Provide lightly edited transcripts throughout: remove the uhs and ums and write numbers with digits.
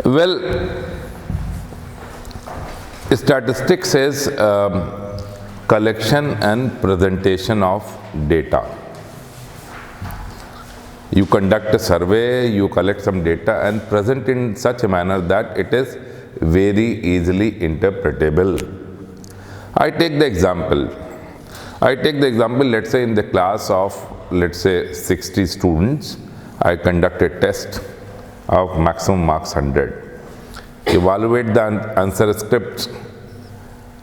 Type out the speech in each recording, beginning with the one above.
Well, statistics is collection and presentation of data. You conduct a survey, you collect some data and present in such a manner that it is very easily interpretable. I take the example, let's say in the class of, let's say 60 students, I conduct a test of maximum marks 100. Evaluate the answer scripts,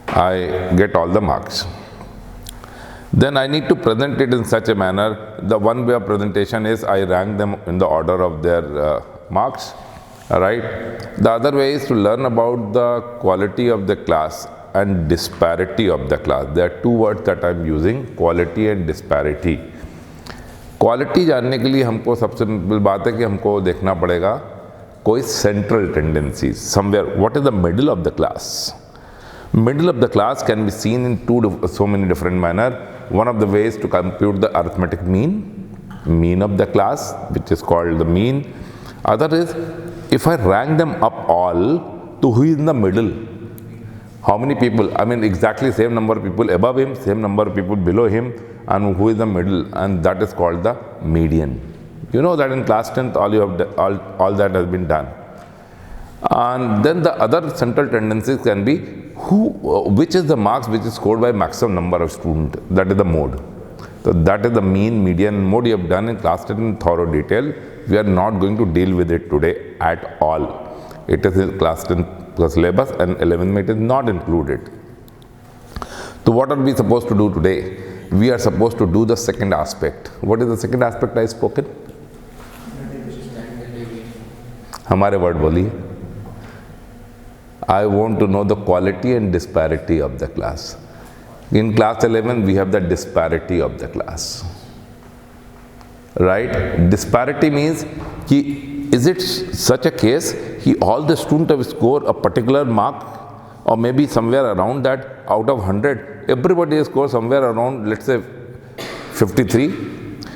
I get all the marks. Then I need to present it in such a manner. The one way of presentation is I rank them in the order of their marks, right? The other way is to learn about the quality of the class and disparity of the class. There are two words that I am using, quality and disparity. Quality जानने के लिए हमको सबसे बड़ी बात है कि हमको देखना पड़ेगा कोई central tendency somewhere. What is the middle of the class? Middle of the class can be seen in so many different manner. One of the ways to compute the arithmetic mean of the class, which is called the mean. Other is, if I rank them up all, to who is in the middle? How many people? I mean, exactly same number of people above him, same number of people below him, and who is the middle? And that is called the median. You know that in class 10th, all that has been done. And then the other central tendencies can be which is the marks which is scored by maximum number of students. That is the mode. So that is the mean, median, mode you have done in class 10 in thorough detail. We are not going to deal with it today at all. It is in class 10 syllabus and 11th it is not included. So what are we supposed to do today? We are supposed to do the second aspect. What is the second aspect I spoken? हमारे word बोलिए. I want to know the quality and disparity of the class. In class 11, we have the disparity of the class. Right? Disparity means, is it such a case, all the students have scored a particular mark, or maybe somewhere around that, out of 100, everybody has scored somewhere around, let's say, 53.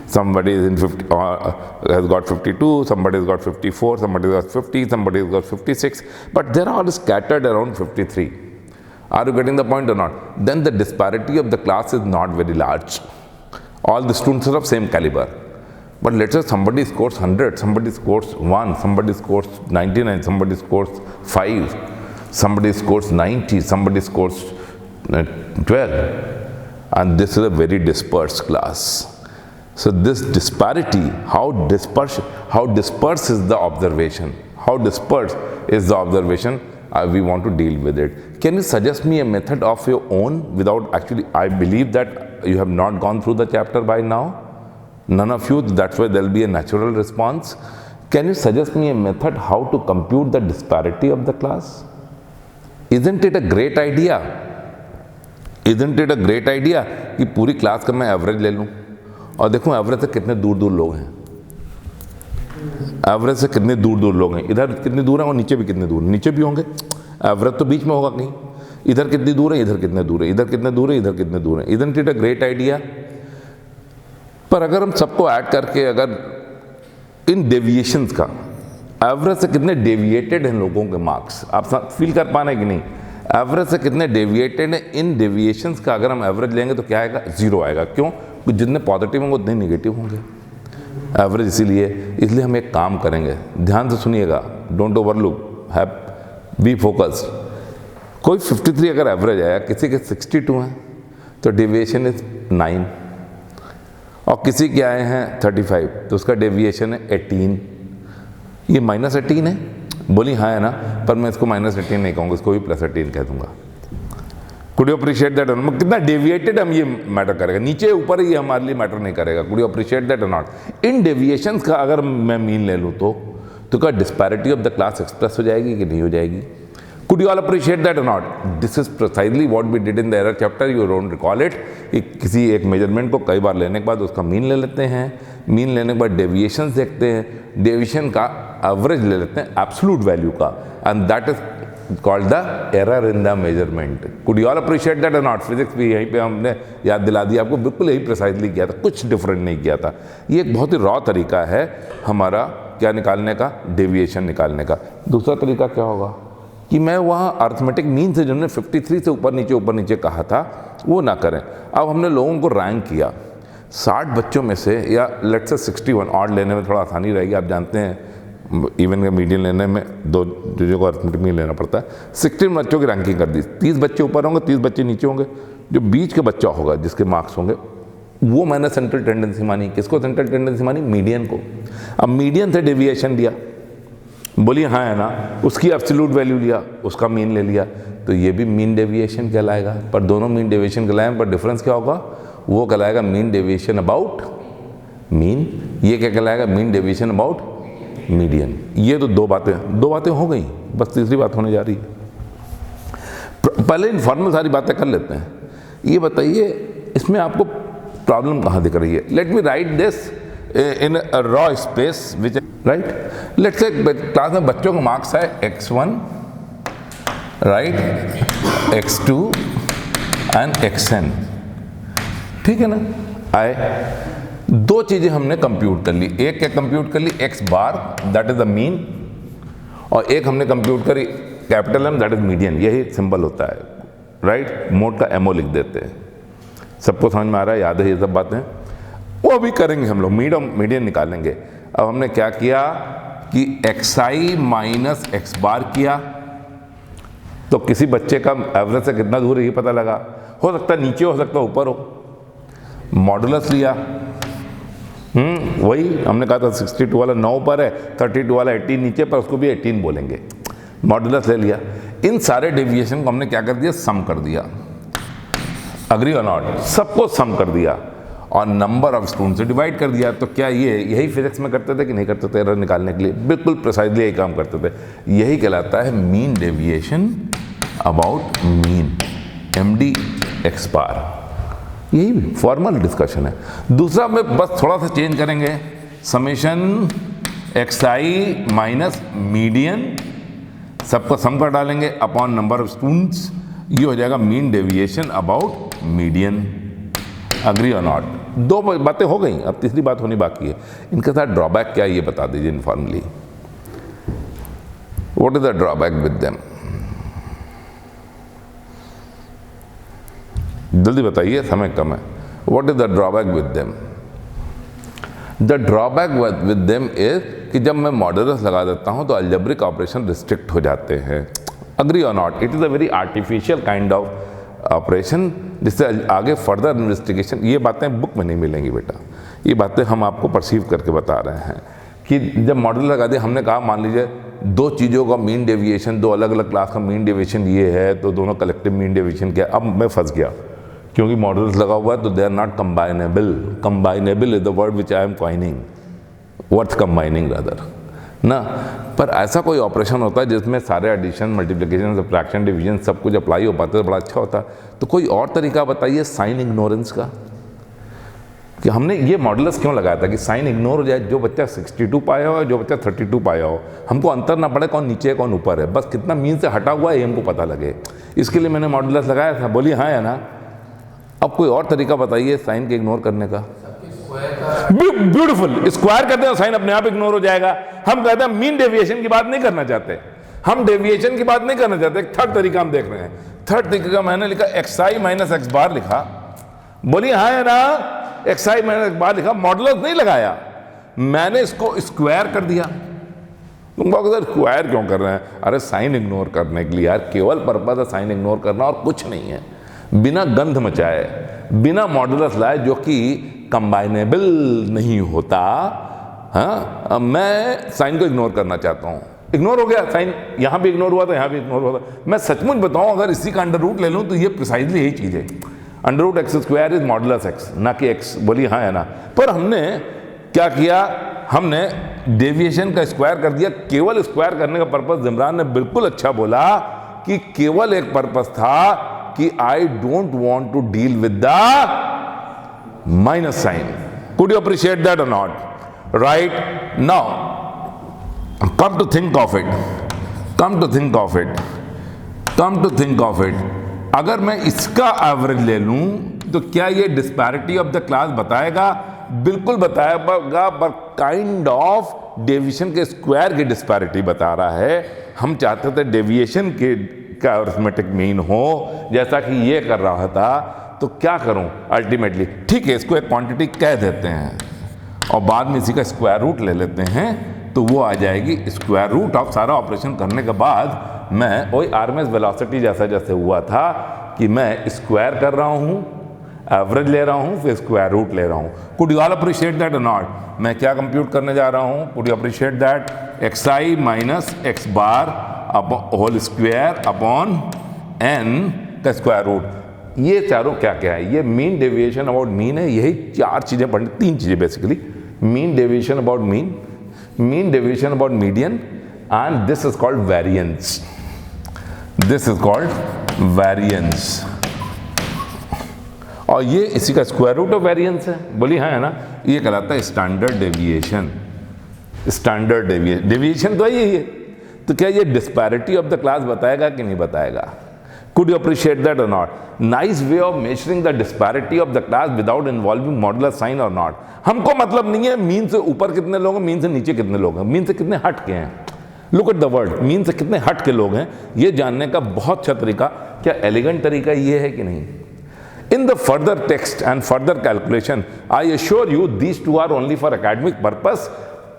Somebody is in 50, has got 52, somebody has got 54, somebody has got 50, somebody has got 56, but they're all scattered around 53. Are you getting the point or not? Then the disparity of the class is not very large. All the students are of same caliber. But let's say somebody scores 100, somebody scores 1, somebody scores 99, somebody scores 5, somebody scores 90, somebody scores 12. And this is a very dispersed class. So this disparity, how dispersed is the observation? How dispersed is the observation? We want to deal with it. Can you suggest me a method of your own without actually, I believe that you have not gone through the chapter by now. None of you, that's why there will be a natural response. Can you suggest me a method how to compute the disparity of the class? Isn't it a great idea? Isn't it a great idea कि पूरी class का मैं average ले लूँ और देखूं average से कितने दूर दूर लोग हैं, एवरेज से कितने दूर दूर लोग हैं, इधर कितने दूर हैं और नीचे भी कितने दूर, नीचे भी होंगे, एवरेज तो बीच में होगा कहीं, इधर कितनी दूर है, इधर कितने दूर है, इधर कितने दूर है, इधर कितने दूर है. Isn't it a great idea? पर अगर हम सबको ऐड करके अगर इन डेविएशंस का एवरेज से कितने डेविएटेड हैं लोगों के मार्क्स, आप फील कर पाना है कि नहीं, एवरेज से कितने डेविएटेड हैं, इन डेविएशंस का अगर हम एवरेज लेंगे तो क्या आएगा? जीरो आएगा. क्यों? जितने पॉजिटिव होंगे उतने निगेटिव होंगे एवरेज. इसलिए हम एक काम करेंगे, ध्यान से सुनिएगा, don't overlook, have be focused. कोई 53 अगर एवरेज आया, किसी के 62 हैं तो डेविएशन इज 9, और किसी के आए हैं 35 तो उसका डेविएशन है 18. ये -18 है, बोली हाँ है ना, पर मैं इसको -18 नहीं कहूँगा, इसको भी +18 कह दूंगा. Could you appreciate that? कितना डेविएटेड हम ये मैटर करेगा, नीचे ऊपर ये हमारे लिए मैटर नहीं करेगा. कुड यू अप्रिशिएट दैट और नॉट? इन डेविएशंस का अगर मैं मीन ले लूँ तो क्या disparity of the class express हो जाएगी कि नहीं हो जाएगी? Could you all appreciate that और not? This is precisely what we did in the error chapter. You don't recall it कि किसी एक मेजरमेंट को कई बार लेने के बाद उसका मीन ले लेते हैं, मीन लेने के बाद डेविएशन देखते हैं, डेविएशन का एवरेज ले लेते हैं एब्सोल्यूट वैल्यू का, and that is called the error in the measurement. Could you all appreciate that or not? Physics भी यहीं पे हमने याद दिला दिया आपको, बिल्कुल यही प्रिसाइजली किया था, कुछ डिफरेंट नहीं किया था. ये एक बहुत ही रॉ तरीका है हमारा क्या निकालने का, डेविएशन निकालने का। दूसरा तरीका क्या होगा कि मैं वहाँ अर्थमेटिक मीन से जिन्होंने 53 से ऊपर नीचे कहा था वो ना करें। अब हमने लोगों को रैंक किया 60 बच्चों में से, या लेट्स से 61, ऑड लेने में थोड़ा आसानी रहेगी, आप जानते हैं इवन का मीडियन लेने में दो चीज़ों को अर्थमेटिक मीन लेना पड़ता है। 16 बच्चों की रैंकिंग कर दी, 30 बच्चे ऊपर होंगे, 30 बच्चे नीचे होंगे। जो बीच के बच्चा होगा जिसके मार्क्स होंगे वो मैंने सेंट्रल टेंडेंसी मानी। किसको सेंट्रल टेंडेंसी मानी? मीडियन को। अब मीडियन से डेविएशन लिया, बोलिए हाँ है ना, उसकी एब्सोल्यूट वैल्यू लिया, उसका मीन ले लिया, तो ये भी मीन डेविएशन कहलाएगा। पर दोनों मीन डेविएशन कहलाएं, पर डिफरेंस क्या होगा? वो कहलाएगा मीन डेविएशन अबाउट मीन, ये क्या कहलाएगा? Mean deviation about median. ये तो दो बातें हो गई, बस तीसरी बात होने जा रही है। पहले इनफॉर्मल सारी बातें कर लेते हैं। ये बताइए इसमें आपको प्रॉब्लम कहाँ दिख रही है? Let me right this in a raw space which right. Let's say class में बच्चों का मार्क्स है x1 right, x2 and xn, ठीक है ना। आए दो चीजें हमने कंप्यूट कर ली। एक क्या कंप्यूट कर ली? x bar that is the mean, और एक हमने कंप्यूट करी capital M that is median. यही सिंबल होता है राइट, मोड का MO लिख देते हैं। सबको समझ में आ रहा है, याद है ये सब बातें? वो भी करेंगे हम लोग, मीडियन निकालेंगे। अब हमने क्या किया कि xi माइनस x बार किया, तो किसी बच्चे का एवरेज से कितना दूर है ये पता लगा। हो सकता है नीचे, हो सकता है ऊपर हो। मॉडुलस लिया, वही हमने कहा था 62 वाला 9 पर है, 32 वाला 18 नीचे पर, उसको भी 18 बोलेंगे। मॉडुलस ले लिया। इन सारे डेविएशन को हमने क्या कर दिया? सम कर दिया। अग्री और नॉट? सबको सम कर दिया और नंबर ऑफ स्टूडेंट से डिवाइड कर दिया। तो क्या ये यही फिजिक्स में करते थे कि नहीं करते थे? एरर निकालने के लिए बिल्कुल प्रिसाइजली यही काम करते थे। यही कहलाता है mean deviation about mean, MD x बार। यही फॉर्मल डिस्कशन है। दूसरा में बस थोड़ा सा चेंज करेंगे, समेशन xi माइनस मीडियन, सबको सम कर डालेंगे अपॉन नंबर ऑफ स्टूडेंट्स, ये हो जाएगा mean deviation about median. Agree और नॉट? दो बातें हो गई, अब तीसरी बात होनी बाकी है। इनके साथ ड्रॉबैक क्या है ये बता दीजिए informally. What is the drawback with them? जल्दी बताइए, समय कम है। What is the drawback with them? The drawback with them is कि जब मैं मॉडुलस लगा देता हूं तो अलजेब्रिक ऑपरेशन रिस्ट्रिक्ट हो जाते हैं। अग्री और not? It is a very artificial kind of operation, जिससे आगे फर्दर इन्वेस्टिगेशन, ये बातें बुक में नहीं मिलेंगी बेटा, ये बातें हम आपको परसीव करके बता रहे हैं कि जब मॉडल लगा दिया, हमने कहा मान लीजिए दो चीज़ों का मीन डेविएशन, दो अलग अलग क्लास का मीन डेविएशन ये है, तो दोनों कलेक्टिव मीन डेविएशन क्या? अब मैं फंस गया क्योंकि मॉडल्स लगा हुआ है, तो they are not combinable. Combinable is the word which I am coining, worth combining rather ना। पर ऐसा कोई ऑपरेशन होता है जिसमें सारे एडिशन, मल्टीप्लिकेशन, सब्ट्रैक्शन, डिवीजन सब कुछ अप्लाई हो पाते तो बड़ा अच्छा होता। तो कोई और तरीका बताइए साइन इग्नोरेंस का, कि हमने ये मॉडुलस क्यों लगाया था कि साइन इग्नोर हो जाए। जो बच्चा 62 पाया हो, जो बच्चा 32 पाया हो, हमको अंतर ना पड़े कौन नीचे है कौन ऊपर है, बस कितना मीन से हटा हुआ है ये हमको पता लगे। इसके लिए मैंने मॉडुलस लगाया था। बोलिए हाँ या ना? अब कोई और तरीका बताइए साइन के इग्नोर करने का। ब्यूटीफुल, स्क्वायर करते हैं साइन अपने आप इग्नोर हो जाएगा। हम कहते हैं मीन डेविएशन की बात नहीं करना चाहते, हम डेविएशन की बात नहीं करना चाहते। थर्ड तरीका हम देख रहे हैं। थर्ड तरीका मैंने लिखा xi माइनस x बार लिखा। बोलिए हाँ या ना? xi माइनस x बार लिखा, मॉडुलस नहीं लगाया, मैंने इसको स्क्वायर कर दिया। तुम कहोगे सर स्क्वायर क्यों कर रहे हैं? अरे साइन इग्नोर करने के लिए यार, केवल पर्पस है साइन इग्नोर करना और कुछ नहीं है। बिना गंध मचाए, बिना मॉडुलस लाए, जो कि कंबाइनेबल नहीं होता। हाँ, मैं साइन को इग्नोर करना चाहता हूँ, इग्नोर हो गया साइन, यहाँ भी इग्नोर हुआ था, यहाँ भी इग्नोर हुआ था। मैं सचमुच बताऊँ, अगर इसी का अंडर रूट ले लूँ तो ये प्रिसाइजली यही चीज़ है। Under root x square is modulus x, ना कि एक्स। बोलिए हाँ या ना? पर हमने क्या किया, हमने डेविएशन का स्क्वायर कर दिया। केवल स्क्वायर करने का पर्पस, जिमरान ने बिल्कुल अच्छा बोला कि केवल एक पर्पस था कि I don't want to deal with the minus sign. Could you appreciate that और not? Right now come to think of it, अगर मैं इसका एवरेज ले लूं तो क्या ये डिस्पैरिटी ऑफ द क्लास बताएगा? बिल्कुल बताएगा, पर काइंड ऑफ डेविएशन के स्क्वायर की डिस्पैरिटी बता रहा है। हम चाहते थे डेविएशन के का अरिथमेटिक मीन हो, जैसा कि ये कर रहा था। तो क्या करूं अल्टीमेटली, ठीक है, इसको एक क्वांटिटी कह देते हैं और बाद में इसी का स्क्वायर रूट ले लेते हैं, तो वो आ जाएगी स्क्वायर रूट ऑफ सारा ऑपरेशन करने के बाद मैं वही आरएमएस वेलोसिटी जैसा जैसे हुआ था कि मैं स्क्वायर कर रहा हूँ, एवरेज ले रहा हूँ, फिर स्क्वायर रूट ले रहा हूँ। Could you all appreciate that और नॉट? मैं क्या कंप्यूट करने जा रहा हूँ? Could you appreciate that? xi minus x bar whole square upon n का स्क्वायर रूट। ये चारों क्या क्या है? ये मीन डेविएशन अबाउट मीन है। यही चार चीज़ें पढ़नी, तीन चीज़ें basically, mean deviation about mean deviation about median, and this is called variance. This is called variance, और ये इसी का स्क्वायर रूट ऑफ वेरिएंस है। बोली हाँ, है ना? ये कहलाता है स्टैंडर्ड डेविएशन। स्टैंडर्ड डेविएशन तो यही है। तो क्या ये डिस्पैरिटी ऑफ द क्लास बताएगा कि नहीं बताएगा? कुड यू अप्रिशिएट दैट और not? Nice way of measuring the disparity of the class without involving modulus sign और नॉट। हमको मतलब नहीं है मीन से ऊपर कितने लोग हैं, मीन से नीचे कितने लोग हैं, मीन से कितने हट के हैं। Look at the world, mean से कितने हट के लोग हैं, ये जानने का बहुत अच्छा तरीका, क्या एलिगेंट तरीका ये है कि नहीं? In the further text and further calculation, I assure you these two are only for academic purpose।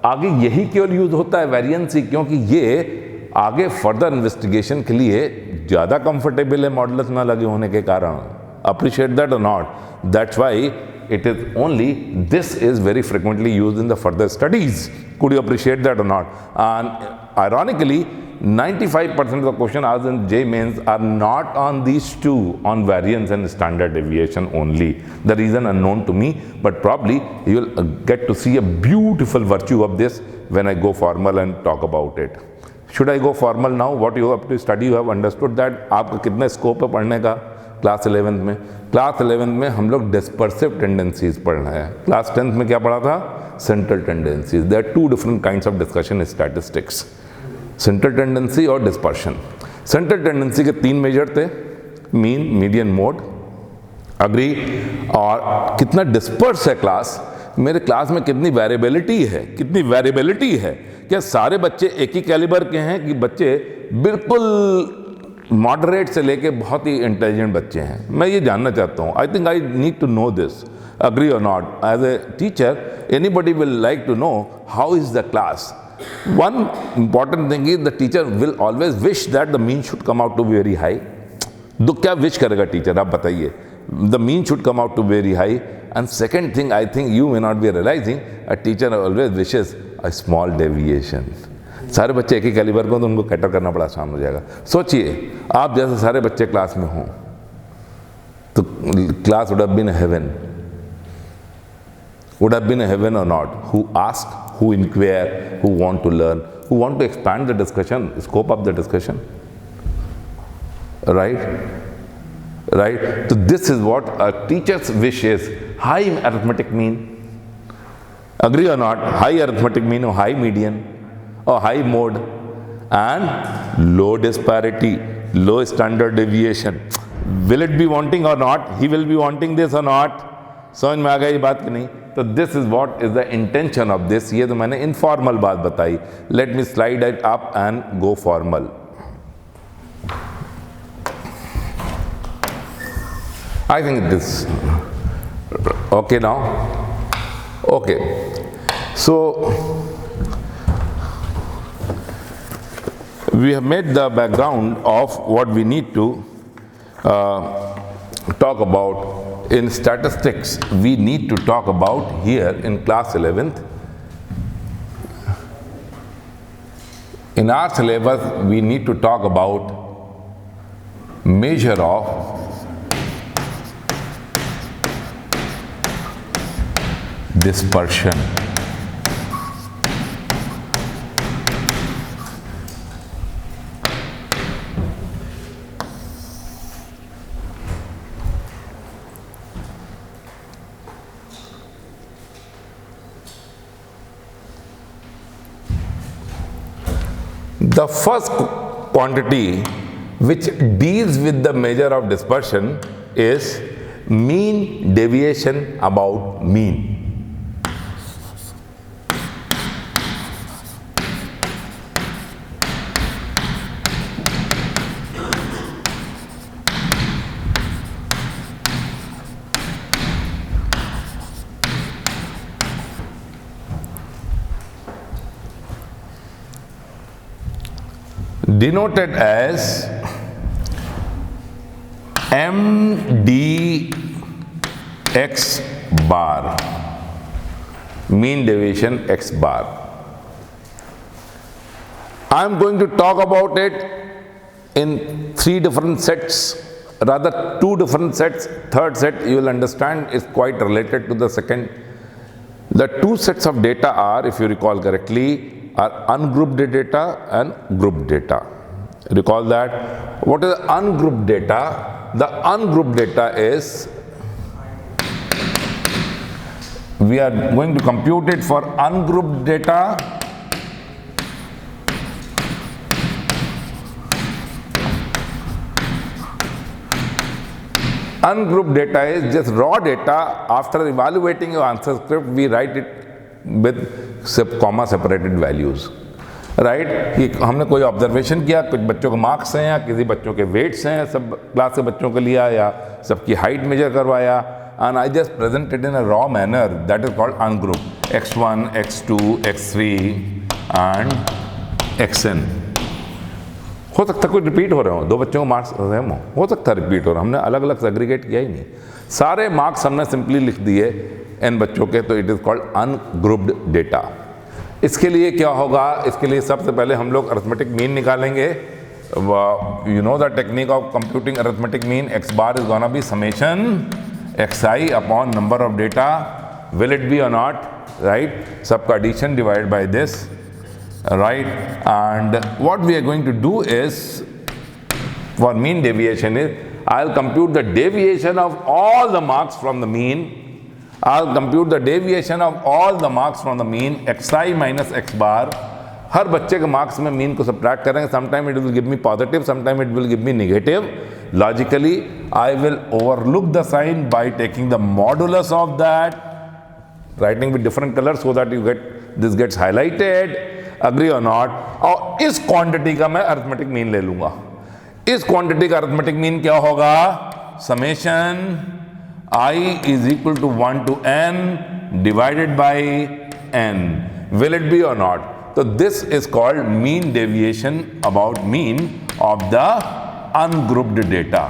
आगे यही केवल यूज होता है वेरिएंस ही, क्योंकि ये आगे फर्दर इन्वेस्टिगेशन के लिए ज़्यादा कंफर्टेबल है मॉडुलस ना लगे होने के कारण। अप्रिशिएट दैट और not? That's why it is only, this is very frequently used in the further studies. Could you appreciate that or not? And ironically, 95% of the question asked in J mains are not on these two, on variance and standard deviation only. The reason unknown to me, but probably you will get to see a beautiful virtue of this when I go formal and talk about it. Should I go formal now? What you have to study, you have understood that आपका कितना scope है पढ़ने का class 11th में? Class 11th में हम लोग dispersive tendencies पढ़ रहे हैं। क्लास 10th में क्या पढ़ा था? Central tendencies. There are two different kinds of discussion in statistics, central tendency और डिस्पर्शन। सेंट्रल टेंडेंसी के तीन मेजर थे, मीन, मीडियन, मोड। अग्री? और कितना डिस्पर्स है क्लास, मेरे क्लास में कितनी वेरिएबिलिटी है, कितनी वेरिएबिलिटी है, क्या सारे बच्चे एक ही कैलिबर के हैं कि बच्चे बिल्कुल मॉडरेट से लेके बहुत ही इंटेलिजेंट बच्चे हैं? मैं ये जानना चाहता हूँ। I think I need to know this. Agree और not? As a teacher anybody will like to know how is the class. One important thing is the teacher will always wish that the mean should come out to very high. तो क्या wish करेगा teacher, आप बताइए? The mean should come out to very high. And second thing, I think you may not be realising, a teacher always wishes a small deviation. सारे बच्चे एक ही calibre को, तो उनको कैटर करना बड़ा आसान हो जाएगा। सोचिए, आप जैसे सारे बच्चे क्लास में हों तो class would have been a heaven. Would have been a heaven और not? Who ask, who enquire, who want to learn, who want to expand the discussion, scope of the discussion, right? तो this is what a teachers wish is, high arithmetic mean. Agree और not? High arithmetic mean और high median or high mode and low disparity, low standard deviation. Will it be wanting or not? He will be wanting this or not? समझ में आ गई ये बात कि नहीं? तो this is what is the intention of this। ये तो मैंने informal बात बताई। Let me slide it up and go formal. I think this okay now? Okay. So we have made the background of what we need to talk about in statistics. We need to talk about here in class 11th. In our syllabus, we need to talk about measure of dispersion. The first quantity which deals with the measure of dispersion is mean deviation about mean. denoted as MDX bar, mean deviation x bar. I am going to talk about it in 3 different sets, rather 2 different sets. Third set you will understand is quite related to the second. The 2 sets of data are, if you recall correctly, are ungrouped data and grouped data. Recall that. What is ungrouped data? The ungrouped data is, we are going to compute it for ungrouped data. Ungrouped data is just raw data. After evaluating your answer script, we write it with comma separated values, right? कि हमने कोई observation किया, कुछ बच्चों के marks हैं या किसी बच्चों के वेट्स हैं, सब क्लास के बच्चों को लिया या सबकी हाइट मेजर करवाया, and I just presented in a raw manner. That is called ungrouped. x1, x2, x3 and xn. हो सकता है कोई रिपीट हो रहे हो, 2 बच्चों को मार्क्स सेम हो सकता है रिपीट हो रहा, हमने अलग अलग सेग्रीगेट किया ही नहीं, सारे मार्क्स हमने सिंपली लिख दिए n बच्चों के, तो it is called ungrouped data. इसके लिए क्या होगा? इसके लिए सबसे पहले हम लोग अरिथमेटिक मीन निकालेंगे. You know the technique of computing arithmetic mean. x bar is gonna be summation xi upon number of data. Will it be और नॉट, राइट? सबका addition divide by this, right? And what we are going to do is, for mean deviation is, I'll compute the deviation of all the marks from the mean. I'll compute the deviation of all the marks from the mean, xi minus x bar. हर बच्चे के marks में mean को subtract करेंगे. Sometime it will give me positive, sometime it will give me negative. Logically, I will overlook the sign by taking the modulus of that, writing with different colors so that you get this gets highlighted. Agree और not. और इस quantity का मैं arithmetic mean ले लूंगा. इस quantity का arithmetic mean क्या होगा? Summation i is equal to 1 to n divided by n. Will it be और नॉट? तो this is called mean deviation about mean of the ungrouped data.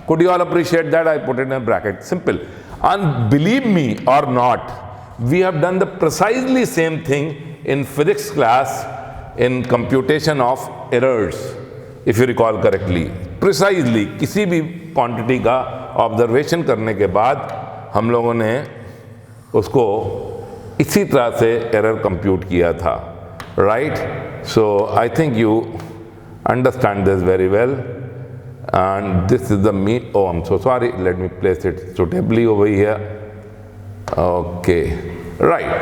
Could you all appreciate that? I put it in bracket. Simple. And believe me or not, we have done the precisely same thing in physics class in computation of errors, if you recall correctly. Precisely किसी भी quantity का observation करने के बाद हम लोगों ने उसको इसी तरह से error compute किया था, right? So I think you understand this very well. And this is the mean. Oh, I'm so sorry. Let me place it suitably over here. Okay, right.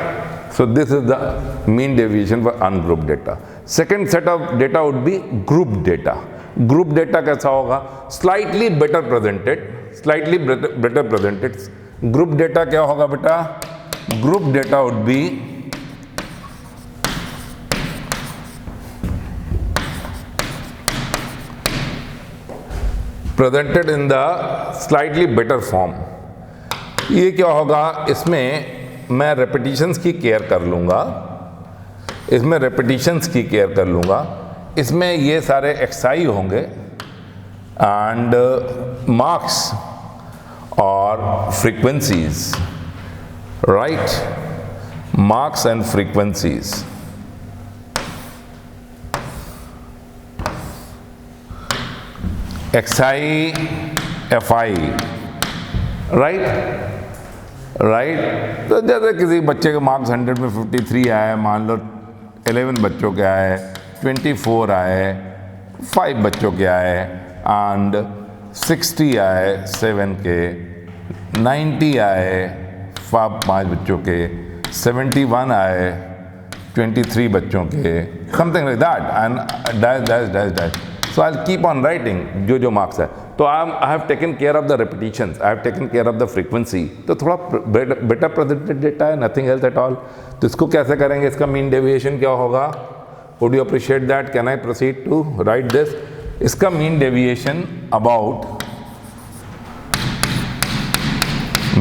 So this is the mean deviation for ungrouped data. Second set of data would be grouped data. Grouped data कैसा होगा? Slightly better presented. Slightly better presented. Grouped data क्या होगा बेटा? Grouped data would be presented in the slightly better form. ये क्या होगा? इसमें मैं रेपिटिशंस की केयर कर लूँगा. इसमें ये सारे xi होंगे एंड मार्क्स और frequencies, right? Marks and frequencies. xi, fi, right? तो जैसे किसी बच्चे के मार्क्स 100 में 53 आए, मान लो 11 बच्चों के आए, 24 आए, 5 बच्चों के आए एंड 60 आए 7 के, 90 आए 5 बच्चों के, 71 आए 23 बच्चों के, something like that, and dash. So I'll keep on writing जो मार्क्स है. तो I have taken care of the repetitions, I have taken care of the frequency. तो थोड़ा बेटर प्रेजेंटेड डेटा है, nothing else at all. तो इसको कैसे करेंगे? इसका मीन डेविएशन क्या होगा? Would you appreciate that? Can I proceed to write this? इसका mean deviation about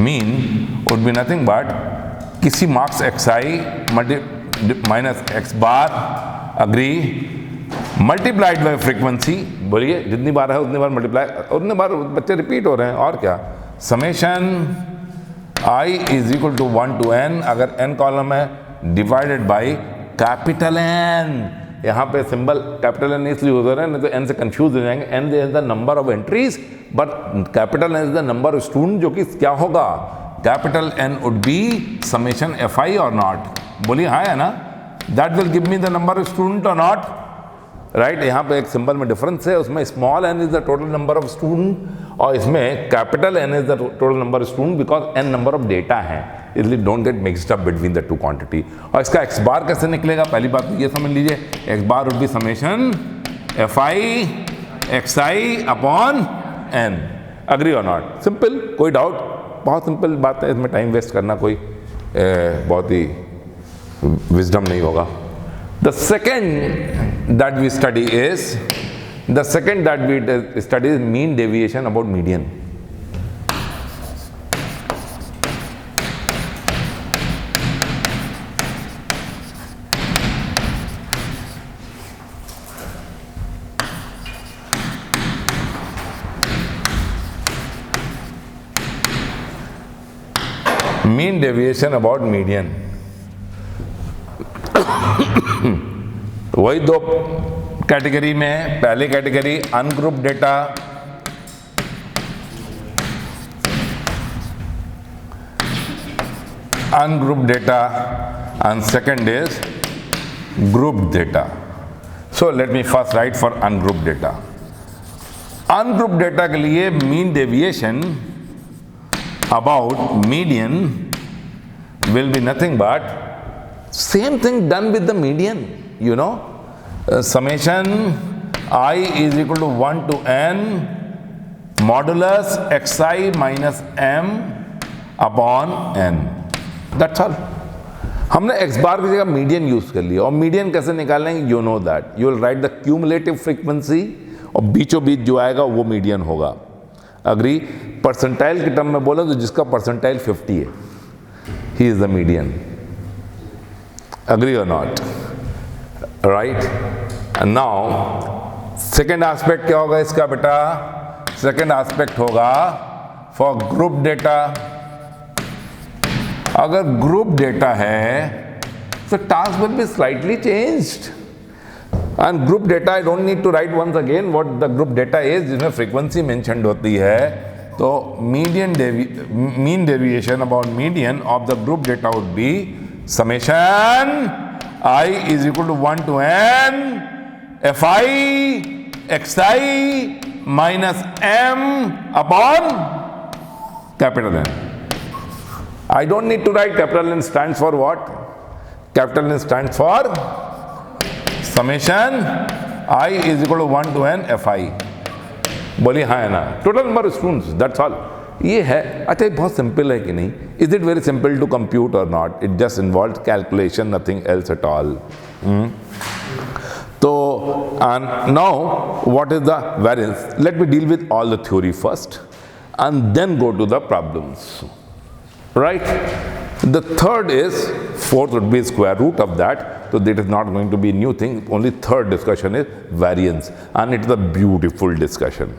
mean would be nothing but किसी marks xi minus x bar, agree, multiplied by frequency, बोलिए जितनी बार है उतनी बार मल्टीप्लाई, उतने बार बच्चे रिपीट हो रहे हैं, और क्या, summation i is equal to 1 to n, अगर n कॉलम है, डिवाइडेड बाई कैपिटल N। यहाँ पे सिंबल कैपिटल N इसलिए यूज हो रहे हैं, नहीं तो n से कंफ्यूज हो जाएंगे। n is the number of entries, but capital N is the number of student, जो कि क्या होगा, capital N would be summation fi और नॉट, बोलिए हाँ है ना, that will give me the number of student और नॉट, राइट। यहाँ पे एक सिंबल में डिफरेंस है, उसमें small n is the total number of student और इसमें capital N is the total number of student, because n number of data है, इसलिए don't get mixed up between the two quantity. और इसका x बार कैसे निकलेगा, पहली बात तो ये समझ लीजिए, x bar would be summation fi xi upon n, agree और नॉट, सिंपल, कोई डाउट, बहुत सिंपल बात है, इसमें टाइम वेस्ट करना कोई बहुत ही विजडम नहीं होगा। The second that we study is mean deviation about median. Mean deviation about median. वही दो कैटेगरी में, पहली category ungroup data, and second is group data. So let me first write for ungroup data. Ungroup data के लिए mean deviation about median will be nothing but same thing done with the median, you know, summation I is equal to 1 to n modulus xi minus m upon n, that's all। हमने x बार की जगह median use कर लिया, और median कैसे निकालेंगे, you know that, you will write the cumulative frequency और बीचों बीच जो आएगा वो मीडियन होगा, अग्री। परसेंटाइल के टर्म में बोले तो जिसका परसेंटाइल 50 है, he is the median, agree or not, right? And now second aspect क्या होगा इसका बेटा, second aspect होगा for group data। अगर group data है तो task will be slightly changed, and group data I don't need to write once again what the group data is, जिसमें frequency mentioned होती है, तो mean deviation about median of the group data would be summation I is equal to 1 to n fi xi minus m upon capital N. I don't need to write capital N stands for what? Capital N stands for summation I is equal to 1 to n fi, बोलिए हाँ है ना, total number of students, that's all, ये है। अच्छा ये बहुत simple है कि नहीं, is it very simple to compute और not, it just involve calculation, nothing else at all. तो now what is the variance, let me deal with all the theory first and then go to the problems, right. The third is, fourth would be square root of that, so that is not going to be a new thing, only third discussion is variance, and it's a beautiful discussion,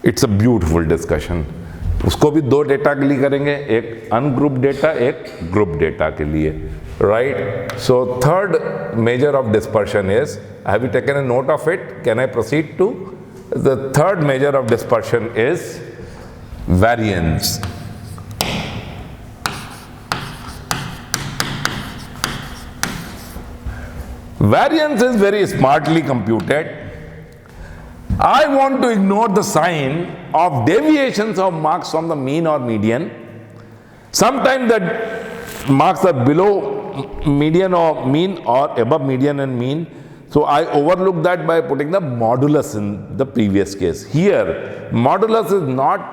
it's a beautiful discussion। उसको भी दो data के लिए करेंगे, एक ungroup data, एक group data के लिए, right. So third measure of dispersion is, have you taken a note of it, can I proceed to the third measure of dispersion is variance. Variance is very smartly computed. I want to ignore the sign of deviations of marks from the mean or median. Sometimes the marks are below median or mean or above median and mean. So I overlook that by putting the modulus in the previous case. Here, modulus is not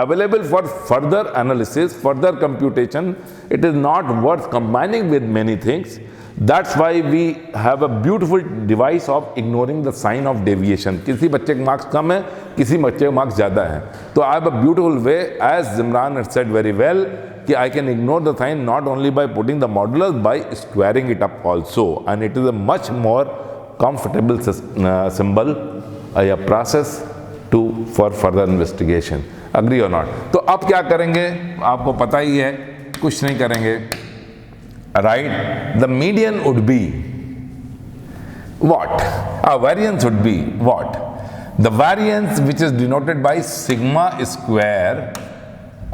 available for further analysis, further computation. It is not worth combining with many things. That's why we have a beautiful device of ignoring the sign of deviation. किसी बच्चे के marks कम है, किसी बच्चे के marks ज़्यादा हैं, तो I have a beautiful way, as Zimran had said very well, कि I can ignore the sign not only by putting the modulus, by squaring it up also, and it is a much more comfortable symbol या process to for further investigation. Agree or not? तो अब क्या करेंगे, आपको पता ही है, कुछ नहीं करेंगे. Right? The median would be what? Variance would be what? The variance which is denoted by sigma square.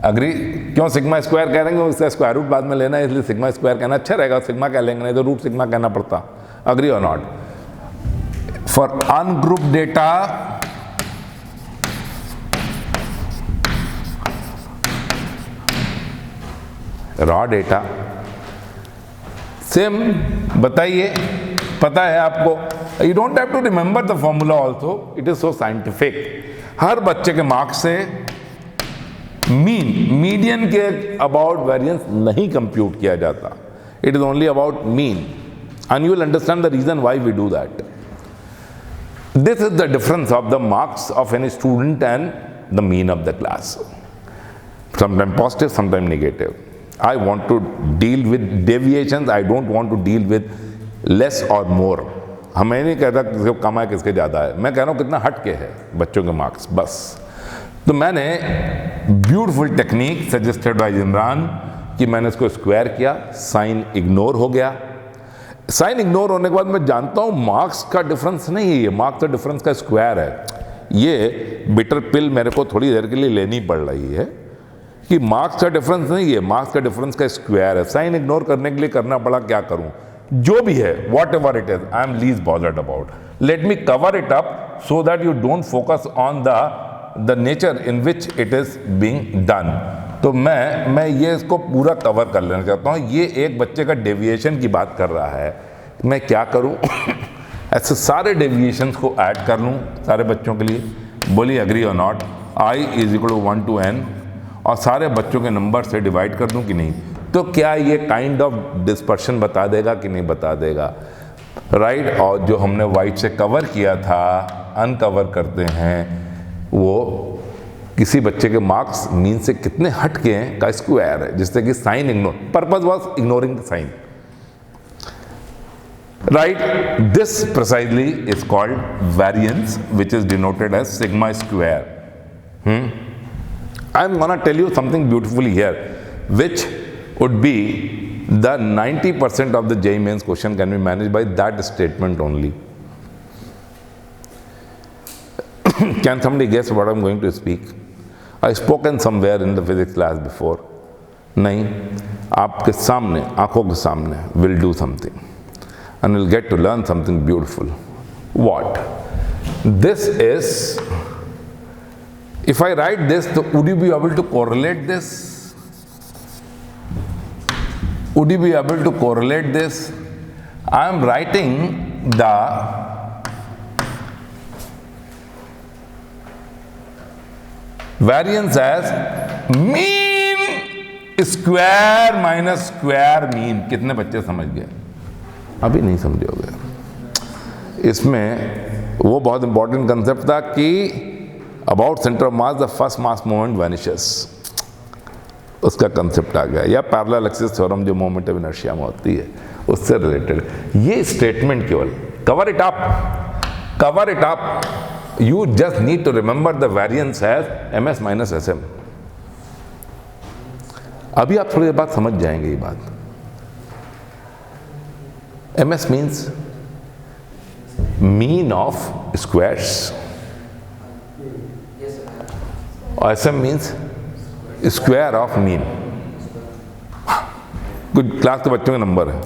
Agree? क्यों सिग्मा स्क्वायर कह रहे हैं? उसका स्क्वायर रूट बाद में लेना है, इसलिए सिग्मा स्क्वायर कहना अच्छा रहेगा. सिग्मा कह लेंगे, नहीं तो रूट सिग्मा कहना पड़ता. अग्री और not? For ungroup data raw data same बताइए, पता है आपको. You don't have to remember the formula also, it is so scientific. हर बच्चे के मार्क्स से मीडियन के अबाउट वेरिएंस नहीं कंप्यूट किया जाता. It is only about mean, and you will understand the reason why we do that. This is the difference of the marks of any student and the mean of the class. Sometime positive, sometime negative. I want to deal with deviations. I don't want to deal with less or more. हमें नहीं कहता किसको कम है किसके ज़्यादा है, मैं कह रहा हूँ कितना हट के है बच्चों के मार्क्स, बस. तो मैंने beautiful technique suggested by Imran कि मैंने इसको स्क्वायर किया, साइन इग्नोर हो गया. साइन इग्नोर होने के बाद मैं जानता हूँ मार्क्स का डिफरेंस नहीं है, ये मार्क्स का डिफरेंस का स्क्वायर है. ये बिटर पिल मेरे को थोड़ी देर के लिए लेनी पड़ रही है कि मार्क्स का डिफरेंस नहीं है, मार्क्स का डिफरेंस का स्क्वायर है. साइन इग्नोर करने के लिए करना पड़ा, क्या करूं, जो भी है, what ever it is, I am least bothered about. Let me cover it up so that you don't focus on the nature in which it is being done. तो मैं ये इसको पूरा कवर कर लेना चाहता हूँ. ये एक बच्चे का डेविएशन की बात कर रहा है, मैं क्या करूँ ऐसे सारे डेविएशंस को ऐड कर लूँ सारे बच्चों के लिए. बोलिए अग्री और not? I is equal to 1 to n और सारे बच्चों के नंबर से डिवाइड कर दूं कि नहीं. तो क्या ये काइंड ऑफ डिस्पर्शन बता देगा कि नहीं बता देगा? राइट. और जो हमने वाइट से कवर किया था, अनकवर करते हैं, वो किसी बच्चे के मार्क्स मीन से कितने हट के हैं का स्क्वायर है, जिससे कि sign ignore, purpose was ignoring the sign. Right. This precisely is called variance which is denoted as sigma square. I'm gonna tell you something beautifully here, which would be the 90% of the JEE Mains question can be managed by that statement only. Can somebody guess what I'm going to speak? I've spoken somewhere in the physics class before. नहीं, आपके सामने, आंखों के सामने, will do something and will get to learn something beautiful. What? This is. If I write this, so would you be able to correlate this? Would you be able to correlate this? I am writing the variance as mean square minus square mean. कितने बच्चे समझ गए? अभी नहीं समझोगे. इसमें वो बहुत इंपॉर्टेंट कंसेप्ट था कि about centre of mass the first mass moment vanishes, उसका कंसेप्ट आ गया. या पैरेलल एक्सिस थ्योरम जो मोमेंट ऑफ इनर्शिया में होती है, उससे रिलेटेड ये स्टेटमेंट केवल cover it up, cover it up. You just need to remember the variance as MS minus SM. अभी आप थोड़ी देर बाद समझ जाएंगे ये बात. MS means mean of squares, और SM means square of mean. कुछ क्लास के बच्चों के नंबर है,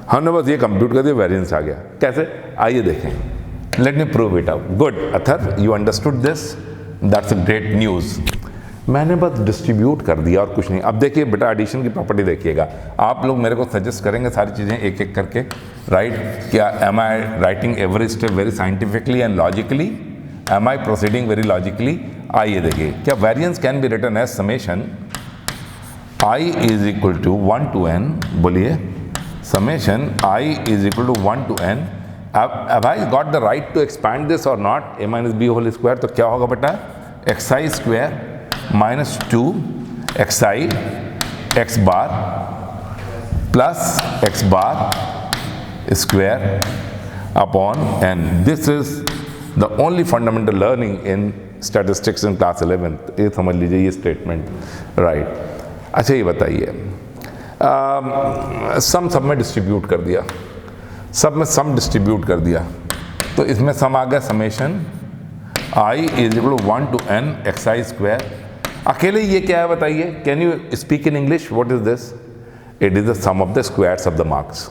हमने बस ये कंप्यूट कर दिया, वेरिएंस आ गया. कैसे? आइए देखें. Let me prove it out. Good other, you understood this, that's a great news. मैंने बस डिस्ट्रीब्यूट कर दिया और कुछ नहीं. अब देखिए बेटा, एडिशन की प्रॉपर्टी देखिएगा. आप लोग मेरे को सजेस्ट करेंगे सारी चीज़ें एक एक करके, राइट? क्या am I writing every step very scientifically and logically? Am I proceeding very logically? आइए देखिए, क्या variance can be written as summation i is equal to 1 to n. बोलिए, summation i is equal to 1 to n. अब I got the right to expand this और not? a minus b whole square. तो क्या होगा बेटा? xi square minus 2 xi x bar plus x bar square upon n. This is the only fundamental learning in statistics in class 11th. ये समझ लीजिए ये statement, right. अच्छा ये बताइए, सब में डिस्ट्रीब्यूट कर दिया, सब में सम डिस्ट्रीब्यूट कर दिया, तो इसमें सम आ गया summation i is equal to 1 to n xi²। अकेले ये क्या है बताइए, can you speak in English, what is this? It is the sum of the squares of the marks,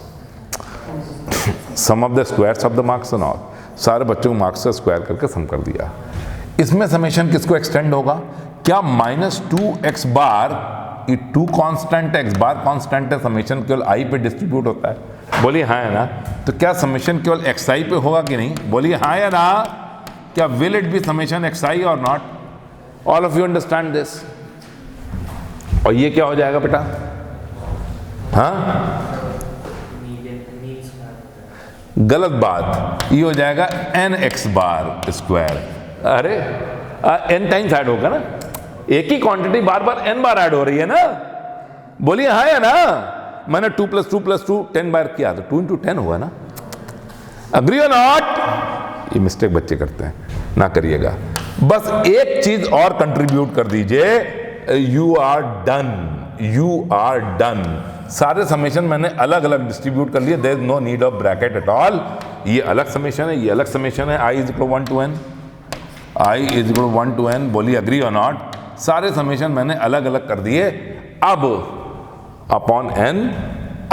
sum of the squares of the marks and all, सारे बच्चों को marks का square करके सम कर दिया। इसमें समेशन किसको एक्सटेंड होगा? क्या -2x बार, ये 2 कांस्टेंट है, x बार कांस्टेंट है, समेशन केवल i पे डिस्ट्रीब्यूट होता है? बोलिए हाँ है ना। तो क्या समेशन केवल xi पे होगा कि नहीं? बोलिए हाँ या ना। क्या will it B summation xi और not? All of you understand this? और ये क्या हो जाएगा बेटा? हाँ, गलत बात, ये हो जाएगा nx बार स्क्वायर। अरे n टाइम्स ऐड होगा ना, एक ही क्वांटिटी बार बार n बार ऐड हो रही है ना। बोलिए हाँ या ना। मैंने 2 + 2 + 2 10 बार किया तो 2 × 10 हुआ ना। अग्री और नॉट? ये मिस्टेक बच्चे करते हैं, ना करिएगा। बस एक चीज और कंट्रीब्यूट कर दीजिए, you are done, you are done. सारे समेशन मैंने अलग अलग डिस्ट्रीब्यूट कर लिए, there is no need of bracket at all. ये अलग समेशन है, ये अलग समेशन है। i = 1 to n, i = 1 to n। बोलिए अग्री और नॉट? सारे समेशन मैंने अलग अलग कर दिए। अब अपॉन n,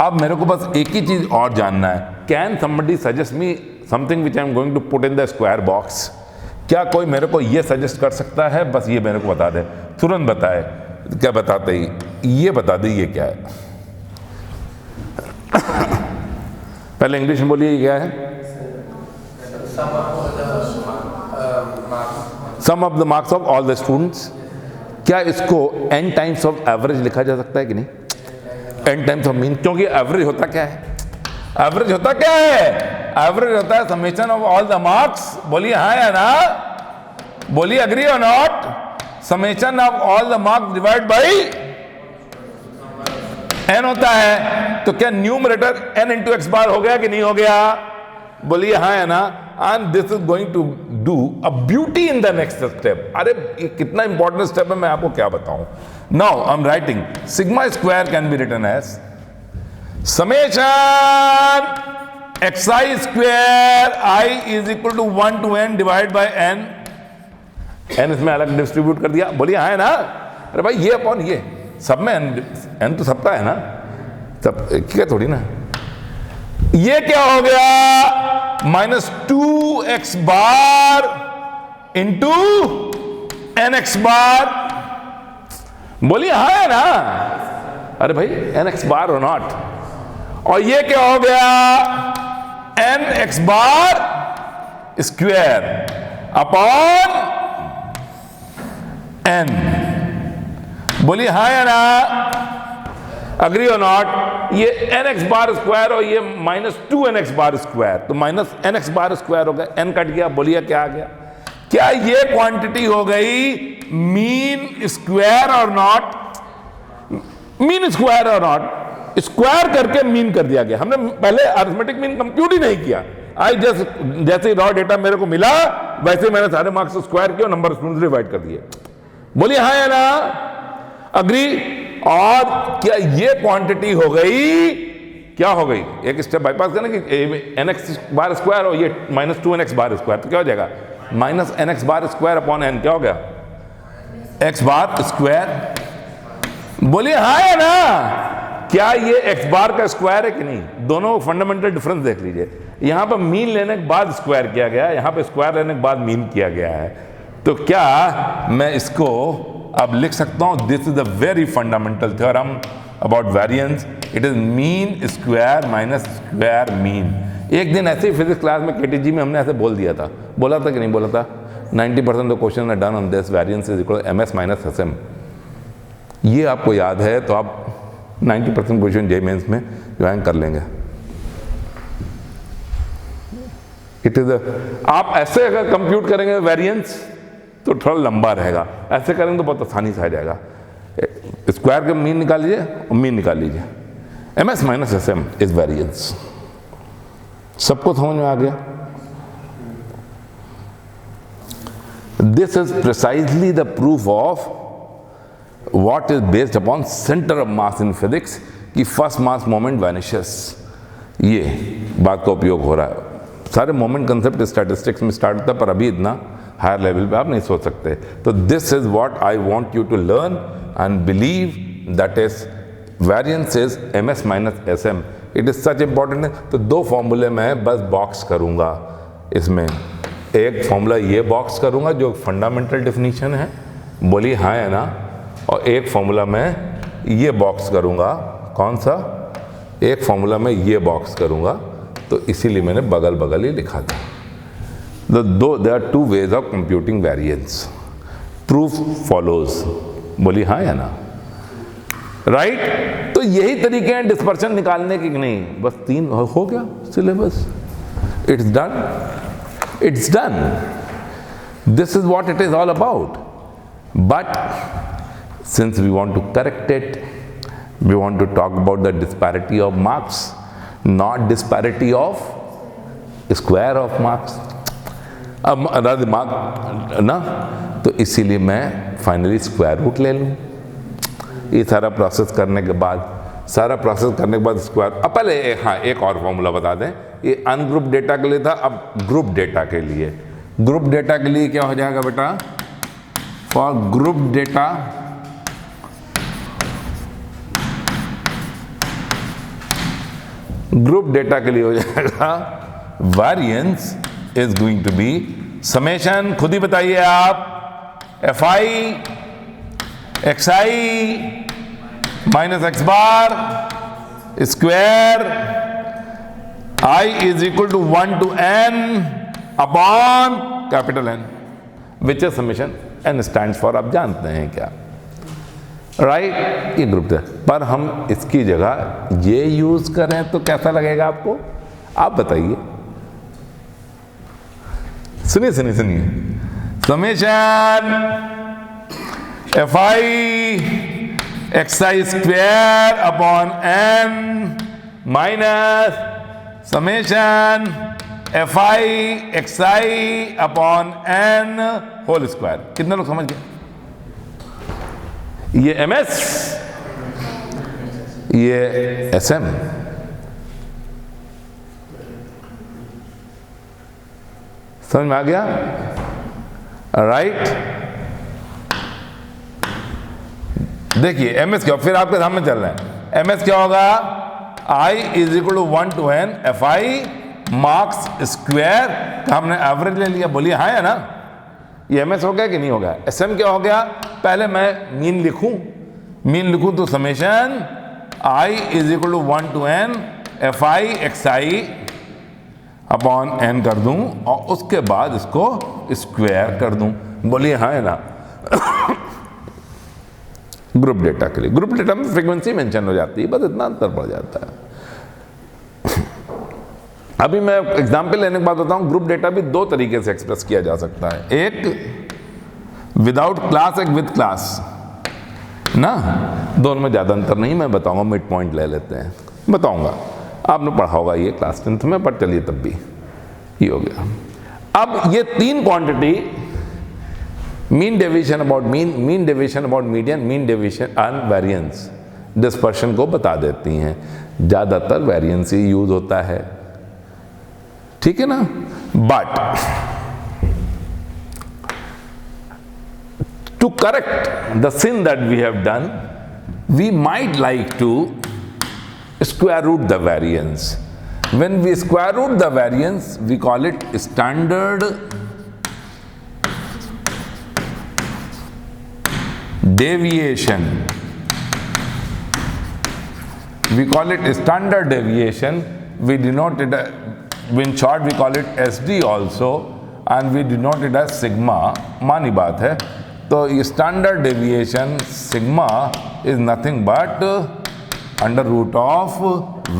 अब मेरे को बस एक ही चीज और जानना है, can somebody suggest me something which I am going to put in the square box? क्या कोई मेरे को ये सजेस्ट कर सकता है? बस ये मेरे को बता दे, तुरंत बताए। क्या बताते ही? ये बता दे ये क्या है। पहले इंग्लिश में बोलिए, ये क्या है? Sum of the marks of all the students. क्या इसको n टाइम्स ऑफ एवरेज लिखा जा सकता है कि नहीं? n टाइम्स ऑफ मीन, क्योंकि एवरेज होता क्या है? एवरेज होता क्या है? एवरेज होता है summation of all the marks. बोलिए हाँ या ना। बोलिए अग्री और not? Summation of all the marks divide by n होता है। तो क्या न्यूमरेटर n × x बार हो गया कि नहीं हो गया? बोलिए हाँ या ना। And this is going to do a beauty in the next step. अरे ये कितना इंपॉर्टेंट स्टेप है, मैं आपको क्या बताऊं। Now I am writing sigma square can be written as summation xi² i = 1 to n divide by n। n इसमें अलग डिस्ट्रीब्यूट कर दिया। बोलिए हाँ है ना। अरे भाई ये अपॉन ये, सब में n तो सबका है ना, सब क्या थोड़ी ना। ये क्या हो गया? -2x बार इंटू nx बार। बोलिए हाँ है ना। अरे भाई nx बार और नॉट। और ये क्या हो गया? nx bar square upon n। बोलिए हाँ या ना। अग्री और नॉट? ये nx बार स्क्वायर और ये -2nx बार स्क्वायर, तो -nx बार स्क्वायर हो गया, n कट गया। बोलिए क्या आ गया? क्या ये क्वांटिटी हो गई मीन स्क्वायर और नॉट? मीन स्क्वायर और नॉट, स्क्वायर करके मीन कर दिया गया। हमने पहले अरिथमेटिक मीन कंप्यूट ही नहीं किया। आई जैसे रॉ डेटा मेरे को मिला वैसे मैंने सारे मार्क्स स्क्वायर किए और नंबर स्टूडेंट्स डिवाइड कर दिए। बोलिए हाँ या ना। अग्री? और क्या ये क्वांटिटी हो गई? क्या हो गई? एक स्टेप बाईपास करना कि nx बार स्क्वायर और ये -2nx बार स्क्वायर, तो क्या हो जाएगा? -nx bar square upon n। क्या हो गया? x bar square. बोलिए हाँ या ना। क्या ये x बार का स्क्वायर है कि नहीं? दोनों फंडामेंटल डिफरेंस देख लीजिए। यहां पर मीन लेने के बाद स्क्वायर किया गया है, यहां पर स्क्वायर लेने के बाद मीन किया गया है। तो क्या मैं इसको अब लिख सकता हूं? This is a very fundamental theorem about variance. It is mean square minus square mean. एक दिन ऐसे ही फिजिक्स क्लास में केटीजी में हमने ऐसे बोल दिया था, बोला था कि नहीं बोला था? 90% of question are done on this, variance is equal ms minus sm। ये आपको याद है तो आप 90% क्वेश्चन जे मेंस में ज्वाइन कर लेंगे। इट इज आप ऐसे अगर कंप्यूट करेंगे वेरिएंस तो थोड़ा लंबा रहेगा, ऐसे करेंगे तो बहुत आसानी से आ जाएगा। स्क्वायर का मीन निकाल लीजिए और मीन निकाल लीजिए। ms minus sm is variance. सबको समझ में आ गया? This is precisely the proof of what is based upon centre of mass in physics कि फर्स्ट मास मोमेंट वैनिशेस। ये बात का उपयोग हो रहा है। सारे मोमेंट कंसेप्ट स्टैटिस्टिक्स में स्टार्ट होता है, पर अभी इतना हायर लेवल पे आप नहीं सोच सकते। तो this is what I want you to learn and believe, that is variance is ms minus sm। It is such important. तो दो फॉर्मूले मैं बस बॉक्स करूंगा इसमें। एक फॉर्मूला ये बॉक्स करूंगा जो फंडामेंटल डेफिनेशन है, बोलिए हाँ है ना, और एक फॉर्मूला मैं ये बॉक्स करूंगा। कौन सा? एक फॉर्मूला में ये बॉक्स करूंगा, तो इसीलिए मैंने बगल बगल ही लिखा था। There are two ways of computing variance. Proof follows, बोलिए हाँ या ना, राइट? तो यही तरीके हैं डिस्पर्शन निकालने के, नहीं बस 3 हो गया syllabus. It's done, it's done. This is what it is all about. But since we want to correct it, we want to talk about the disparity of marks, not disparity of square of marks, mark ना। तो इसीलिए मैं finally square root ले लूँ। ये सारा process करने के बाद स्क्वायर। अब पहले हाँ एक और फॉर्मूला बता दें। ये अनग्रुप डेटा के लिए था, अब ग्रुप डेटा के लिए। ग्रुप डेटा के लिए क्या हो जाएगा बेटा? फॉर ग्रुप डेटा के लिए हो जाएगा variance is going to be summation, खुद ही बताइए आप, fi xi minus x bar square i is equal to 1 to n upon capital N, which is summation n stands for, आप जानते हैं क्या, राइट? ये ग्रुप है। पर हम इसकी जगह ये यूज करें तो कैसा लगेगा आपको? आप बताइए। सुनिए सुनिए सुनिए, summation fi xi square upon n minus summation fi xi upon n whole square. कितने लोग समझ गए? ये ms, ये sm। समझ में आ गया? राइट? देखिए ms क्या, फिर आपके सामने चल रहा है। ms क्या होगा? i is equal to 1 to n fi marks square का हमने एवरेज ले लिया, बोलिए हाँ या ना? ये ms हो गया कि नहीं हो गया? sm क्या हो गया? पहले मैं मीन लिखूं तो summation i is equal to 1 to n fi xi upon n कर दूं और उसके बाद इसको स्क्वायर कर दूं, बोलिए हाँ है ना? ग्रुप डेटा के लिए, ग्रुप डेटा में फ्रीक्वेंसी मेंशन हो जाती है, बस इतना अंतर पड़ जाता है। अभी मैं एग्जांपल लेने के बाद बताऊं, ग्रुप डेटा भी 2 तरीके से एक्सप्रेस किया जा सकता है। एक विदाउट क्लास, एक विद क्लास ना। दोनों में ज्यादा अंतर नहीं, मैं बताऊंगा, मिड पॉइंट ले लेते हैं, बताऊंगा। आपने पढ़ा होगा ये क्लास 10th में, पर चलिए तब भी ये हो गया। अब ये 3 quantity, mean deviation about mean deviation about median, mean deviation and variance, dispersion को बता देती हैं। ज्यादातर वेरिएंस ही यूज होता है, ठीक है ना? But to correct the sin that we have done, we might like to square root the variance. When we square root the variance, we call it standard deviation. We call it standard deviation. We denote it, in short we call it SD also, and we denote it as sigma. मानी बात है। तो ये standard deviation sigma is nothing but under root of